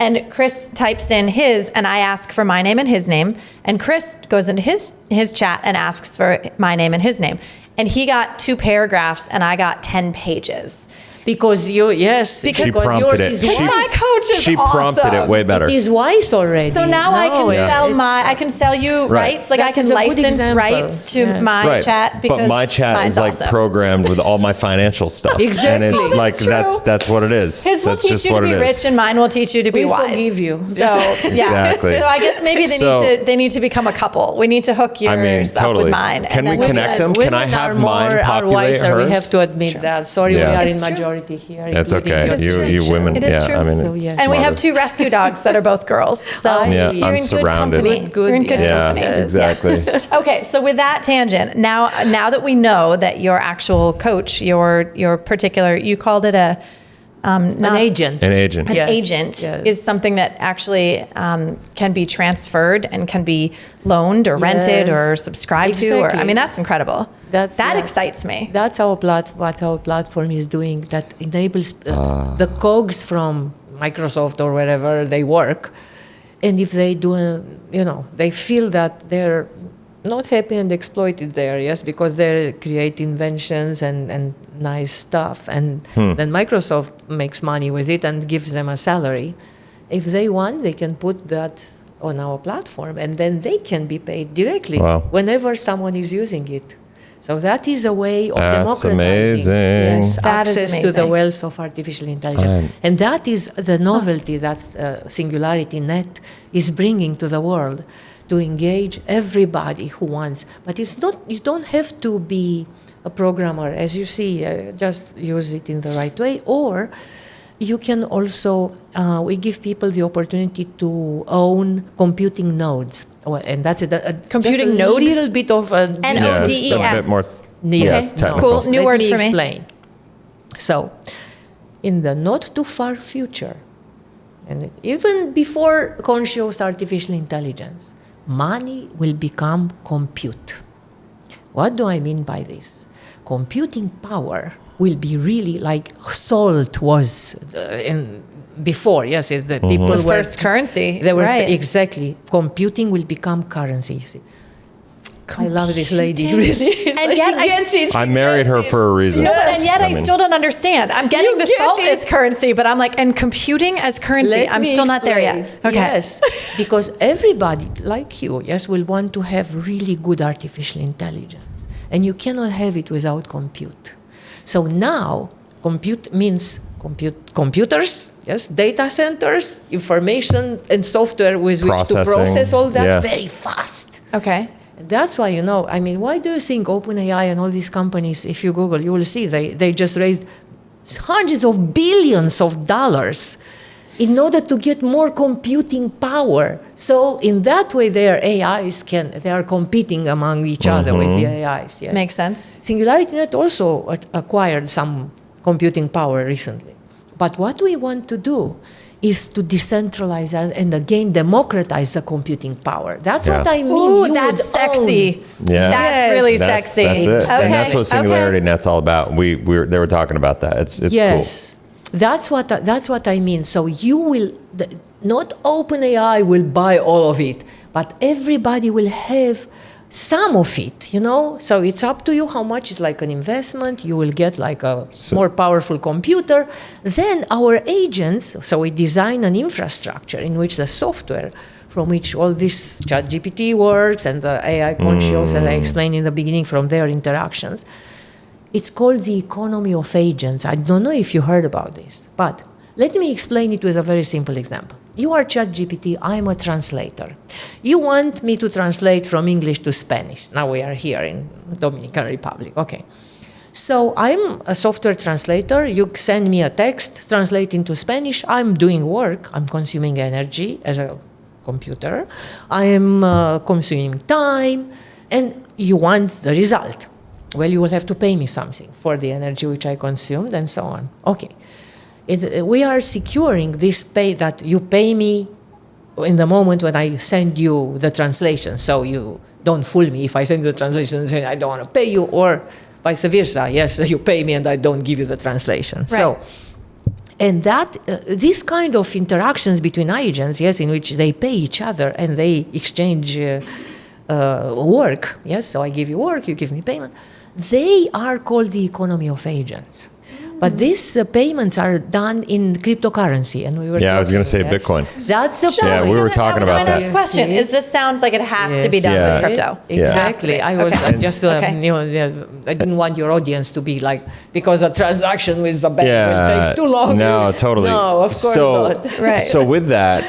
And Chris types in his, and I ask for my name and his name. And Chris goes into his chat and asks for my name and his name. And he got 2 paragraphs, and I got 10 pages. Because you, yes. She because prompted yours it. is She- wise. My coach is She prompted awesome. it way better. It is wise already. So now I can I can sell you Right. rights. Like I That can is a good license example. rights to Yes. my chat because but my chat mine's is like awesome. programmed with all my financial stuff. Exactly. And it's Oh, that's like true. that's what it is. His will That's teach just you to what be it rich, is. and mine will teach you to be We wise. forgive you. So yeah. Exactly. So I guess maybe So- they need to become a couple. We need to hook yours I mean, up totally. with mine. Can and we then connect them? Can I Women have are mine more, are populate wiser. hers? We have to admit that. Sorry, Yeah. we are It's in true. majority here. That's including okay. your It's true. You women, It is yeah. true. I mean, So, it's yes. And we have smarter. 2 rescue dogs that are both girls. So Yeah, you're I'm in surrounded. good company. Good, You're in good Yeah, company. exactly. Okay, so with that tangent, now that we know that your actual coach, your particular, you called it An agent. An agent. an Yes, agent yes. is something that actually can be transferred and can be loaned or rented Yes, or subscribed to. Or I exactly. mean, that's incredible. That yeah. excites me. That's what our platform is doing. That enables the cogs from Microsoft or wherever they work, and if they do, they feel that they're not happy and exploited there, yes, because they create inventions and nice stuff, and then Microsoft makes money with it and gives them a salary. If they want, they can put that on our platform, and then they can be paid directly Wow. whenever someone is using it. So that is a way of That's democratizing amazing. yes, That is access to the amazing. wealth of artificial intelligence. And that is the novelty that SingularityNET is bringing to the world, to engage everybody who wants. But it's not, you don't have to be a programmer, as you see, just use it in the right way. Or you can also, we give people the opportunity to own computing nodes. And that's Computing just a nodes? little bit of a N-O-D-E-S. Yeah, it's a bit more. Yes, Okay. technical. Cool. New Let word me for me. explain. So, in the not too far future, and even before conscious artificial intelligence, money will become compute. What do I mean by this? computing power will be really like salt was in before. Yes, it's the people The were first currency. They were right. exactly. Computing will become currency. You see. I love this lady, Computing. really. And She yet gets it. I married her for a reason. No, but and yet I mean- still don't understand. I'm getting You the get salt it. as currency, but I'm like, and computing as currency. Let I'm me still not there explain. yet. Okay. Yes, because everybody like you, yes, will want to have really good artificial intelligence, and you cannot have it without compute. So now, compute means computers, yes, data centers, information and software with which to Processing, process all that yeah. very fast. Okay. That's why, I mean, why do you think OpenAI and all these companies, if you Google, you will see they just raised hundreds of billions of dollars in order to get more computing power. So in that way, their AIs they are competing among each other with the AIs. Yes. Makes sense. SingularityNET also acquired some computing power recently. But what we want to do is to decentralize and again democratize the computing power. That's what I mean. Ooh, You that's would sexy. own. Yeah. That's Yes. really That's sexy. it. Okay. And that's what SingularityNet's all about. They were talking about that. It's Yes, that's what I mean. So you will not OpenAI will buy all of it, but everybody will have some of it. So it's up to you how much is like an investment. You will get like a more powerful computer. Then our agents. So we design an infrastructure in which the software from which all this ChatGPT works and the AI conscious, as I explained in the beginning, from their interactions. It's called the economy of agents. I don't know if you heard about this, but let me explain it with a very simple example. You are ChatGPT, I'm a translator. You want me to translate from English to Spanish. Now we are here in Dominican Republic. Okay. So I'm a software translator. You send me a text, translate into Spanish. I'm doing work. I'm consuming energy as a computer. I'm consuming time. And you want the result. Well, you will have to pay me something for the energy which I consumed and so on. Okay. We are securing this pay that you pay me in the moment when I send you the translation. So you don't fool me if I send you the translation and say I don't want to pay you, or vice versa. Yes, you pay me and I don't give you the translation. Right. So, and that these kind of interactions between agents, yes, in which they pay each other and they exchange work. Yes, so I give you work, you give me payment. They are called the economy of agents. But these payments are done in cryptocurrency, and we were. Yeah, I was going to say talking, yes. Bitcoin. That's the Yeah, point. we were talking that was about my that. next question. Yes. Is this sounds like it has to be done Yeah. with crypto? Exactly. I was Okay. just, Okay. I didn't want your audience to be like, because a transaction with the bank takes too long. No, totally. No, of course not. Right. So with that,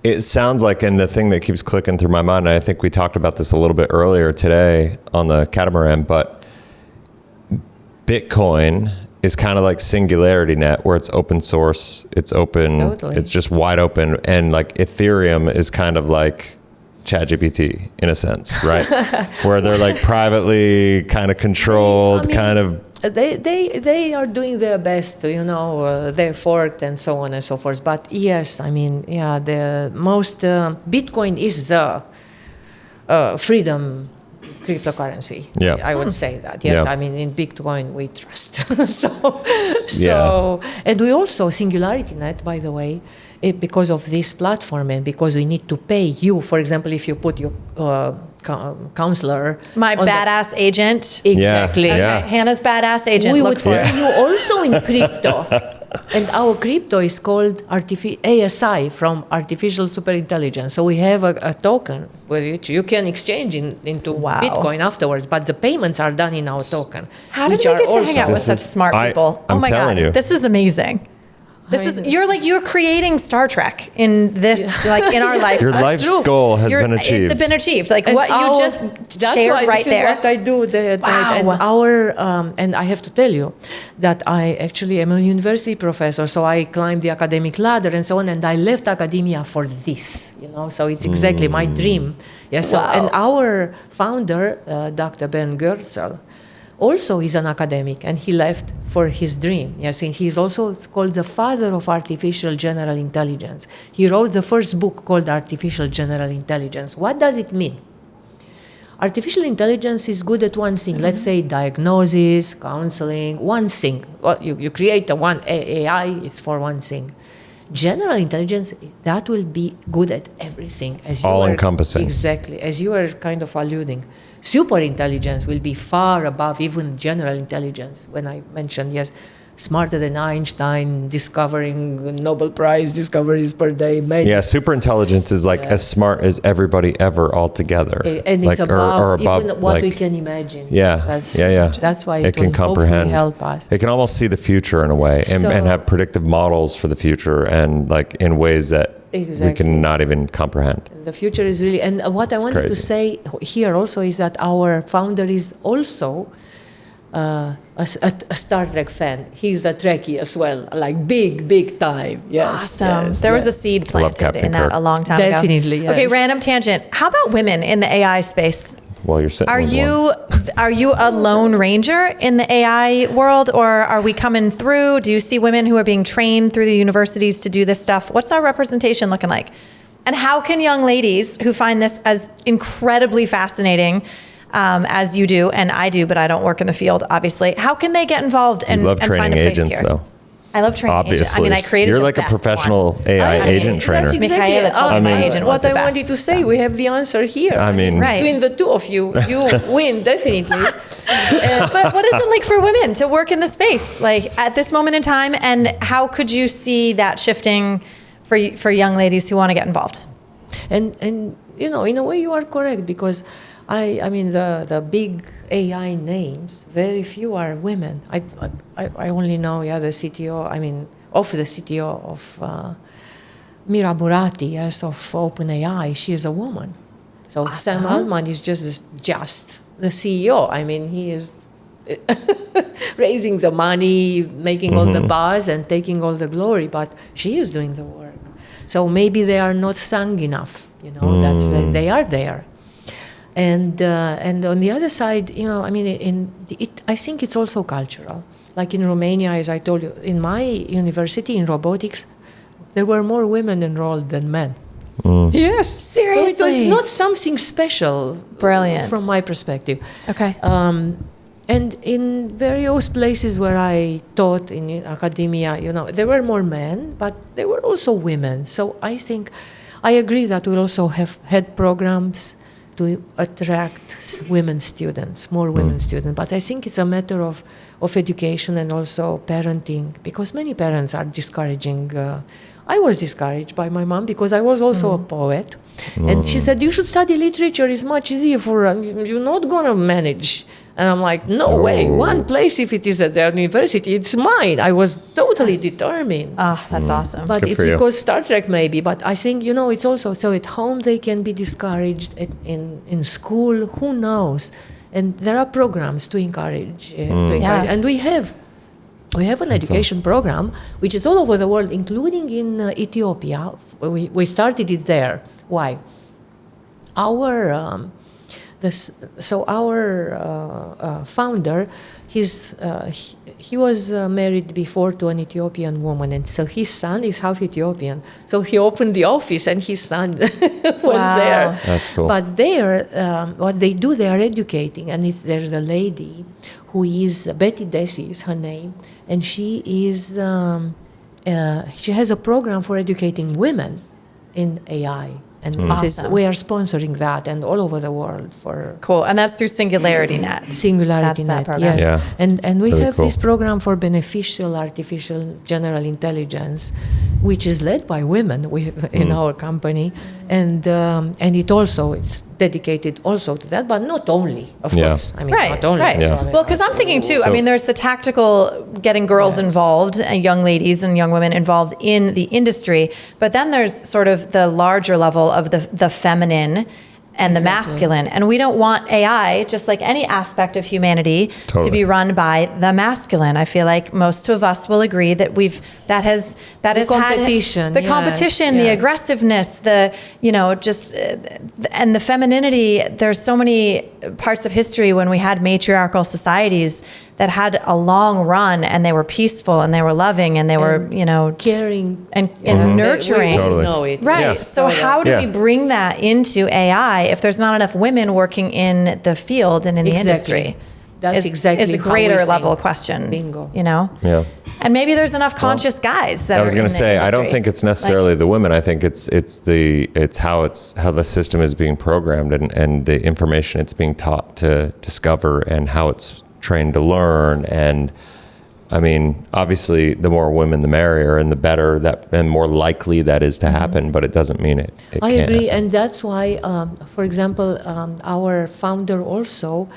it sounds like, and the thing that keeps clicking through my mind, and I think we talked about this a little bit earlier today on the catamaran, but Bitcoin is kind of like SingularityNet, where it's open source, it's open, Totally. it's just wide open, and like Ethereum is kind of like ChatGPT in a sense, right? Where they're like privately kind of controlled, I mean, kind of. They are doing their best, they're forked and so on and so forth. But yes, I mean, yeah, the most Bitcoin is the freedom cryptocurrency. Yeah. I would say that. Yes, Yeah. I mean, in Bitcoin we trust. so, and we also SingularityNet, by the way, because of this platform and because we need to pay you. For example, if you put your counselor, My on the- badass agent. exactly. Yeah. Okay, Hannah's badass agent. We Look would for pay it. you also in crypto. And our crypto is called ASI, from Artificial Superintelligence. So we have a token with which you can exchange into Wow. Bitcoin afterwards, but the payments are done in our token. How did which we are get to hang also- out with This such is- smart people? I'm oh my telling god, you. this is amazing. This is you're creating Star Trek in this like in our life. Your life's true. goal has been achieved. It's been achieved. Like And what you just that's shared why right this there. is what I do. And Wow. and I have to tell you that I actually am a university professor, so I climbed the academic ladder and so on, and I left academia for this. So it's exactly my dream. Yeah. So Wow. and our founder, Dr. Ben Goertzel, also is an academic, and he left for his dream. Yes, and he's also called the father of artificial general intelligence. He wrote the first book called Artificial General Intelligence. What does it mean? artificial intelligence is good at one thing. Let's say diagnosis, counseling, one thing. Well, you create a one AI, it's for one thing. General intelligence, that will be good at everything. As you All were- encompassing. Exactly, as you were kind of alluding. Super intelligence will be far above even general intelligence. When I mentioned, yes, smarter than Einstein, discovering Nobel Prize discoveries per day. Maybe. Yeah, super intelligence is like as smart as everybody ever altogether. And like, it's above, or above even what like, we can imagine. Yeah, yeah. That's why it can will comprehend. hopefully help us. It can almost see the future in a way, and So- have predictive models for the future, and like in ways that we Exactly. can not even comprehend. The future is really, and what I wanted to say here also is that our founder is also a Star Trek fan. He's a Trekkie as well, like big time. Yes. Awesome. yes, There was a yes. seed love planted Captain in that Kirk. a long time Definitely, ago. yes. Okay, random tangent. How about women in the AI space? While you're sitting, Are with you a lone ranger in the AI world, or are we coming through? Do you see women who are being trained through the universities to do this stuff? What's our representation looking like? And how can young ladies who find this as incredibly fascinating as you do, and I do, but I don't work in the field, obviously, how can they get involved and, you love and find training a place agents, here? though. I love training agents. Obviously, I mean, I created you're the like a best professional one. AI agent trainer. That's exactly Mihaela told me my agent was what the I wanted best, to say. so. We have the answer here. I mean, Right. Between the two of you, you win definitely. But what is it like for women to work in the space, like at this moment in time, and how could you see that shifting for young ladies who want to get involved? And you know, in a way, you are correct, because I mean the big AI names, very few are women. I only know the CTO. I mean, of the CTO of Mira Murati, yes, of OpenAI. She is a woman. So Sam Altman is just the CEO. I mean, he is raising the money, making all the buzz, and taking all the glory. But she is doing the work. So maybe they are not sung enough. You know, they are there. And on the other side, you know, I mean, I think it's also cultural. Like in Romania, as I told you, in my university in robotics, there were more women enrolled than men. Yes, Seriously? So it was not something special. Brilliant. From my perspective. Okay. And in various places where I taught in academia, you know, there were more men, but there were also women. So I think I agree that we also have had programs to attract women students, more women students. But I think it's a matter of education and also parenting, because many parents are discouraging. I was discouraged by my mom because I was also a poet. And she said, you should study literature, it's much easier for you're not going to manage. And I'm like, no way, one place, if it is at the university, it's mine. I was totally determined. Oh, that's awesome. But Good it's for you. because Star Trek maybe, but I think, you know, it's also, so at home they can be discouraged, in school, who knows? And there are programs to encourage. Yeah. And we have an education program, which is all over the world, including in Ethiopia. We started it there. Why? Our founder, he was married before to an Ethiopian woman, and so his son is half Ethiopian. So he opened the office, and his son was there. That's cool. But there, what they do, they are educating, and there's a lady who is Betty Desi is her name, and she is she has a program for educating women in AI. And Awesome. we are sponsoring that, and all over the world for Cool. And that's through SingularityNET. That's that SingularityNet. program. Yes, Yeah. and we Really have cool. this program for beneficial artificial general intelligence, which is led by women in our company, and it also is dedicated also to that, but not only, of Yeah. course. I mean, Right, not only. right. Yeah. Well, because I'm thinking too, I So- mean, there's the tactical getting girls involved and young ladies and young women involved in the industry, but then there's sort of the larger level of the feminine and the masculine. And we don't want AI, just like any aspect of humanity, to Totally. be run by the masculine. I feel like most of us will agree that that has competition, had the yes, competition, the yes. aggressiveness, and the femininity. There's so many parts of history when we had matriarchal societies that had a long run and they were peaceful and they were loving and they were, caring and Mm-hmm. nurturing. We Totally. know it. Right. Yeah. So how do Yeah. we bring that into AI if there's not enough women working in the field and in the industry? That's exactly is a how we greater think. level question. Bingo. Yeah. And maybe there's enough conscious guys that I was going to say, I don't think it's necessarily the women. I think it's how the system is being programmed and the information it's being taught to discover and how it's trained to learn. And I mean, obviously, the more women, the merrier, and the better that, and more likely that is to happen. But it doesn't mean it I can't agree, happen. and that's why, for example, our founder also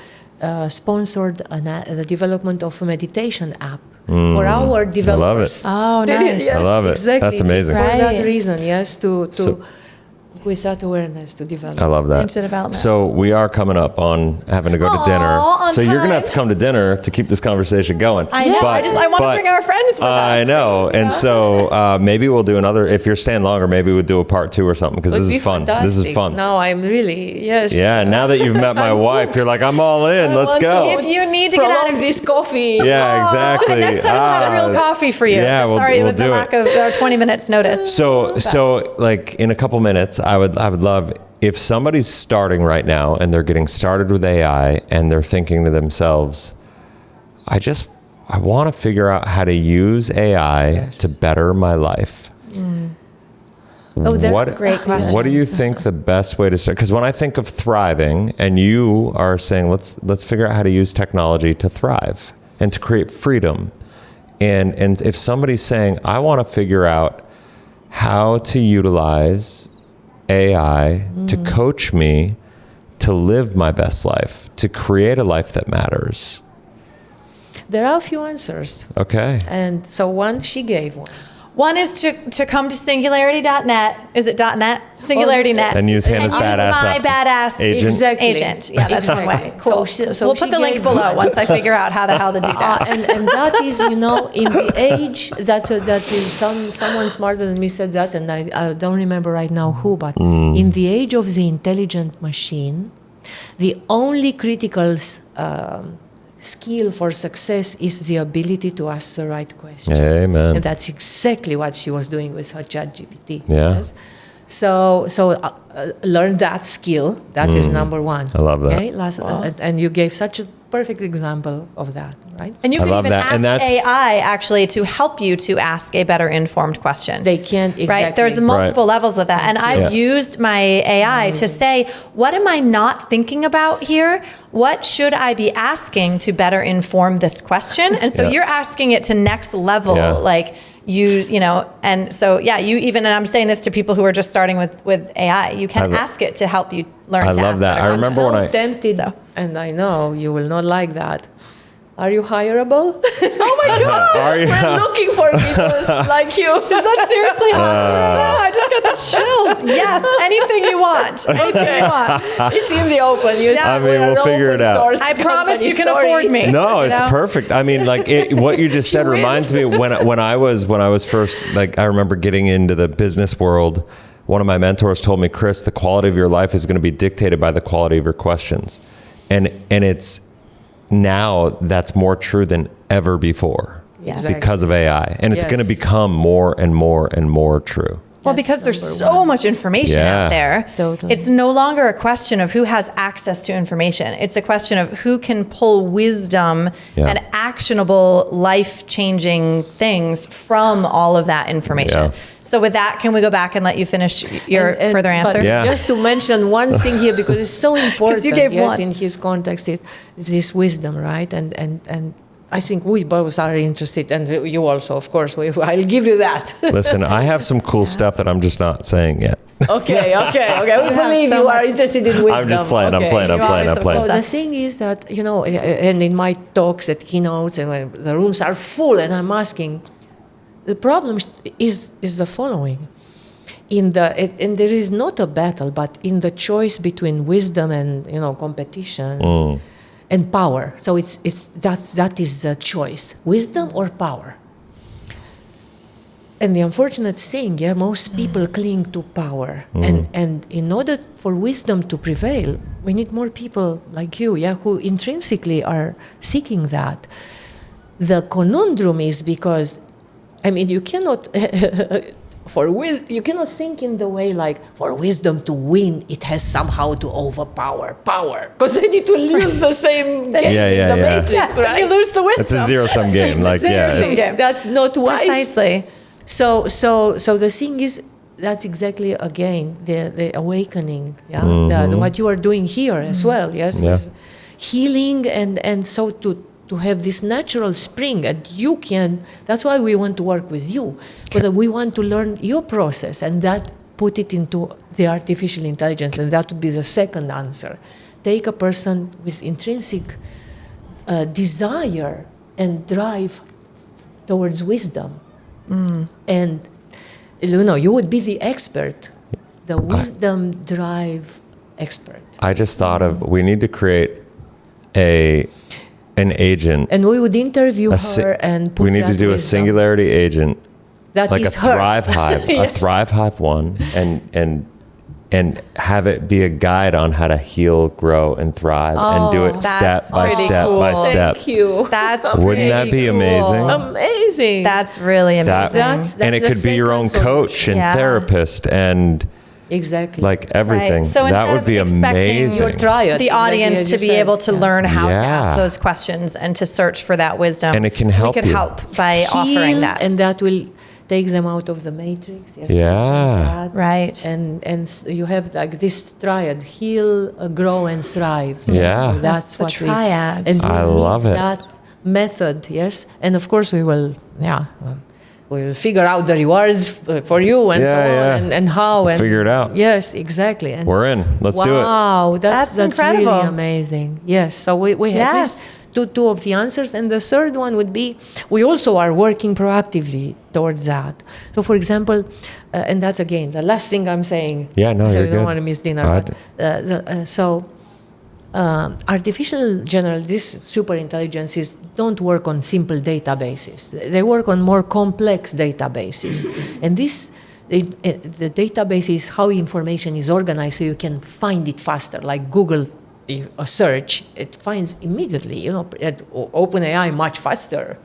sponsored the development of a meditation app for our developers. Oh, nice. Yes, I love it. Exactly. That's amazing. For Right. that reason, yes, to So- with that awareness to develop. I love that. Into development. So we are coming up on having to go to Aw, dinner. on So you're gonna have to time. come to dinner to keep this conversation going. I know. But- I want to but- bring our friends with us. I know, and so maybe we'll do another. If you're staying longer, maybe we'll do a part 2 or something because Would this be is fun. fantastic. This is fun. Now I'm really, yes. Yeah. Now that you've met my wife, you're like, I'm all in. I Let's want go. to If you need to get out prolong of this coffee. Yeah, exactly. And next time we'll have real coffee for you. Yeah, Sorry we'll with the do lack it. of 20 minutes notice. So like in a couple minutes, I would love if somebody's starting right now and they're getting started with AI and they're thinking to themselves, I want to figure out how to use AI to better my life. Oh, that's What, a great question. What do you think the best way to start? Because when I think of thriving, and you are saying, let's figure out how to use technology to thrive and to create freedom. And if somebody's saying, I want to figure out how to utilize AI to coach me to live my best life, to create a life that matters. There are a few answers. Okay. And so one, she gave one. One is to come to singularity.net. Is it .net? SingularityNet. And use Hannah's And use badass my app. badass Agent. Exactly. agent. Yeah, that's one way. Exactly. Cool. So We'll she put the link gave below one. once I figure out how the hell to do that. And that is, in the age that is someone smarter than me said that, and I don't remember right now who, but in the age of the intelligent machine, the only critical skill for success is the ability to ask the right question. Amen. And that's exactly what she was doing with her ChatGPT. Yeah. Yes? So learn that skill. That is number one. I love that. Okay? And you gave such a perfect example of that, right? And you I can love even that. And ask that's- AI actually to help you to ask a better informed question. They can't exactly. Right? There's multiple levels of that. And I've Yeah. used my AI to say, what am I not thinking about here? What should I be asking to better inform this question? And so Yeah. you're asking it to next level, Yeah. like and so, you even, and I'm saying this to people who are just starting with AI, you can ask it to help you learn I to love ask that. better I questions. remember when so tempted, So. and I know you will not like that. Are you hireable? Oh my God. Are you? We're looking for people like you. Is that seriously hot? I just got the chills. Yes, anything you want. Anything you want. It's in the open. You I mean, we'll figure it out. I promise you can afford me. No, You it's know? perfect. I mean, like what you just said reminds me when I was first, like, I remember getting into the business world. One of my mentors told me, Chris, the quality of your life is going to be dictated by the quality of your questions, and it's now that's more true than ever before Yes. because of AI, and it's Yes. going to become more and more and more true. Well, That's because there's number so one. much information Yeah. out there. Totally. It's no longer a question of who has access to information. It's a question of who can pull wisdom Yeah. and actionable, life-changing things from all of that information. Yeah. So with that, can we go back and let you finish your further but answers? Yeah. Just to mention one thing here, because it's so important. you gave yes, one. in his context, is this wisdom, right? And I think we both are interested, and you also, of course. I'll give you that. Listen, I have some cool stuff that I'm just not saying yet. Okay. We have believe so you are much. interested in wisdom. I'm just playing. Okay. I'm playing. So the thing is that, and in my talks at keynotes, and when the rooms are full, and I'm asking, the problem is the following. And there is not a battle, but in the choice between wisdom and competition and power. So that is the choice: wisdom or power. And the unfortunate thing, most people cling to power, and in order for wisdom to prevail, we need more people like you, who intrinsically are seeking that. The conundrum is because, you cannot. You cannot think in the way like, for wisdom to win, it has somehow to overpower power, because then it will lose the same game in the Matrix, Yes, right? you lose the wisdom. It's a zero-sum game. That's not wise. Precisely. So the thing is, that's exactly again the awakening, what you are doing here as well, with healing and so to have this natural spring, and you can. That's why we want to work with you, because we want to learn your process and that put it into the artificial intelligence, and that would be the second answer. Take a person with intrinsic desire and drive towards wisdom. And you would be the expert, the wisdom drive expert. I just thought of, we need to create an agent. And we would interview her and put we need that to do wisdom. a singularity agent, That like is a her. Thrive Hive, Yes. a Thrive Hive one, and have it be a guide on how to heal, grow, and thrive, and do it step that's by pretty step cool. by step. Thank you. That's Wouldn't that pretty be cool. amazing? Amazing. That's really amazing. And it the could be your own second coach solution. and therapist and Exactly. like everything. Right. So that instead would of be expecting amazing. your triad, the audience to be able to learn how to ask Yeah. those questions and to search for that wisdom. And it can help We could you. help by offering that. and that will take them out of the matrix. Yes, Yeah. Right. And you have like this triad: heal, grow, and thrive. Yeah. So That's that's the what triad. And we I need love it. that method. Yes, and of course we will. We'll figure out the rewards for you and so on, and how and Figure it out. Yes, exactly. And We're in. Let's do it. Wow, that's incredible. really amazing. Yes, so we have Yes. two of the answers, and the third one would be we also are working proactively towards that. So, for example, and that's again the last thing I'm saying. Yeah, no, so you're you don't good. want to miss dinner. But, artificial these super intelligences don't work on simple databases. They work on more complex databases, and the database is how information is organized, so you can find it faster. Like Google, a search, it finds immediately. At OpenAI much faster,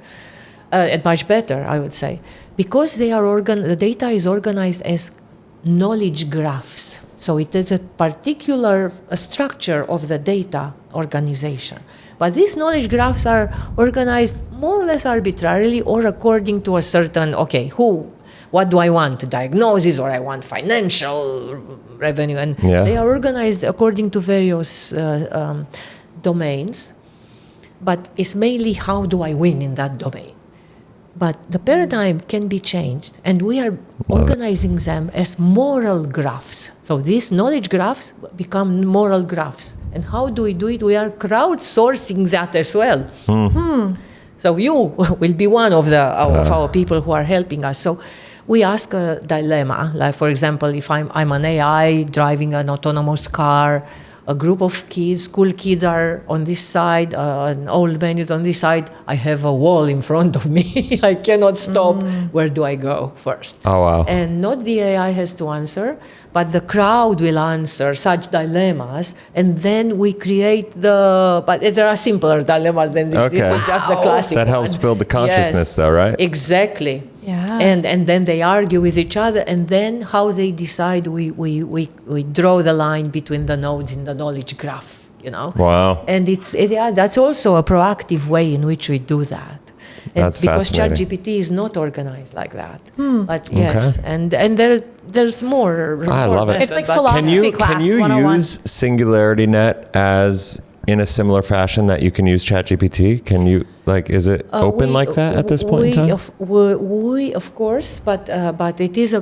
and much better, I would say, because the data is organized as knowledge graphs. So it is a particular structure of the data organization. But these knowledge graphs are organized more or less arbitrarily or according to a certain, what do I want? Diagnosis, or I want financial revenue. And they are organized according to various domains. But it's mainly how do I win in that domain. But the paradigm can be changed, and we are organizing them as moral graphs. So these knowledge graphs become moral graphs. And how do we do it? We are crowdsourcing that as well. So you will be one of our people who are helping us. So we ask a dilemma, like for example, if I'm an AI driving an autonomous car, a group of kids, school kids are on this side, an old man is on this side. I have a wall in front of me. I cannot stop. Where do I go first? Oh, wow. And not the AI has to answer, but the crowd will answer such dilemmas. And then we create but there are simpler dilemmas than this. This is just the classic That helps one. build the consciousness, though, right? Exactly. Yeah. And then they argue with each other, and then how they decide, we draw the line between the nodes in the knowledge graph, Wow. And that's also a proactive way in which we do that. And That's because fascinating. ChatGPT is not organized like that. But yes, and there's more. I love it. It's like but- philosophy class Can you 101. use SingularityNet as in a similar fashion that you can use ChatGPT? Can you is it open like that at this point in time? We of course, but it is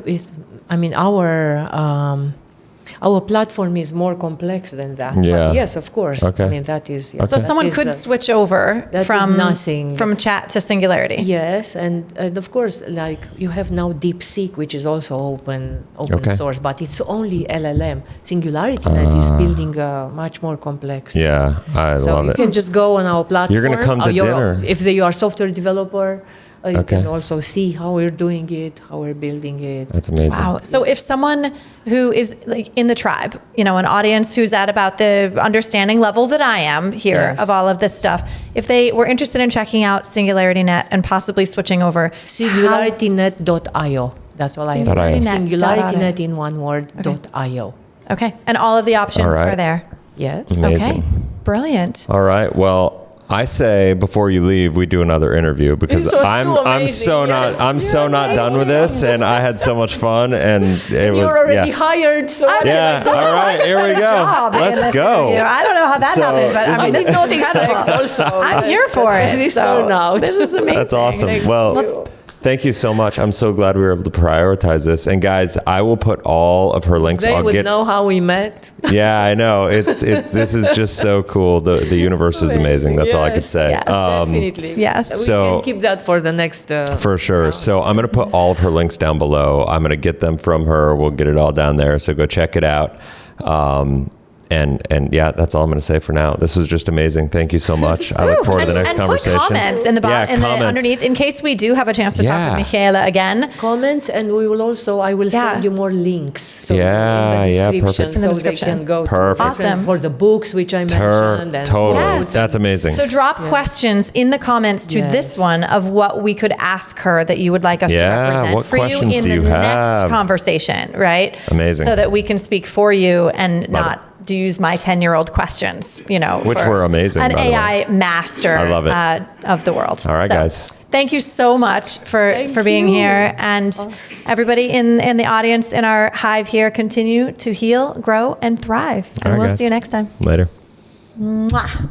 our platform is more complex than that. Yeah. But yes, of course. Okay. That is. So that someone is, could switch over that is from nothing. from chat to Singularity. Yes, and of course, like you have now DeepSeek, which is also open source, but it's only LLM. SingularityNet is building much more complex. Yeah, I So love you it. can just go on our platform. You're gonna come to dinner. If you are a software developer, You Okay. can also see how we're doing it, how we're building it. That's amazing. Wow. So if someone who is like in the tribe, an audience who's at about the understanding level that I am here Yes. of all of this stuff, if they were interested in checking out SingularityNET and possibly switching over, SingularityNET.io. That's all I have. .io. SingularityNet in one word, .io. Okay. And all of the options All right. are there. Yes. Amazing. Okay. Brilliant. All right. Well, I say before you leave, we do another interview because This was too I'm amazing. Yes. so not done with this, and I had so much fun, and it was You're already hired, so I mean, Yeah. somehow All I right. just Here got we a go. job in Let's this go. interview. I don't know how that So, happened, but I mean, I this did is not incredible. expect also. I'm here for it. This So turned out. this is amazing. That's awesome. Well, thank you so much. I'm so glad we were able to prioritize this. And guys, I will put all of her links. They I'll would get. know how we met. Yeah, I know. It's this is just so cool. The universe is amazing. That's all I could Yes, say. yes, Definitely. Yes. We So- can keep that for the next. For sure. So I'm going to put all of her links down below. I'm going to get them from her. We'll get it all down there. So go check it out. And yeah, that's all I'm going to say for now. This was just amazing. Thank you so much. I look forward to the next and conversation. Put comments in the bottom, Yeah, comments. underneath, in case we do have a chance to talk Yeah. with Mihaela again. Comments, and we will also. I will Yeah. send you more links. So Yeah, in the yeah, description, perfect. In the so descriptions. they can go to Perfect. different- Awesome. for the books which I mentioned. And Totally. Yes. That's amazing. So drop questions in the comments to this Yes. one of what we could ask her that you would like us to Yeah, represent what for you questions in do the you next have? conversation, right? Amazing. So that we can speak for you and not use my 10-year-old questions, Which for were amazing, An by the way. AI master I love it. Of the world. All right, So, guys. Thank you so much for being you. here. And everybody in the audience in our Hive here, continue to heal, grow, and thrive. And All right, we'll guys. see you next time. Later. Mwah.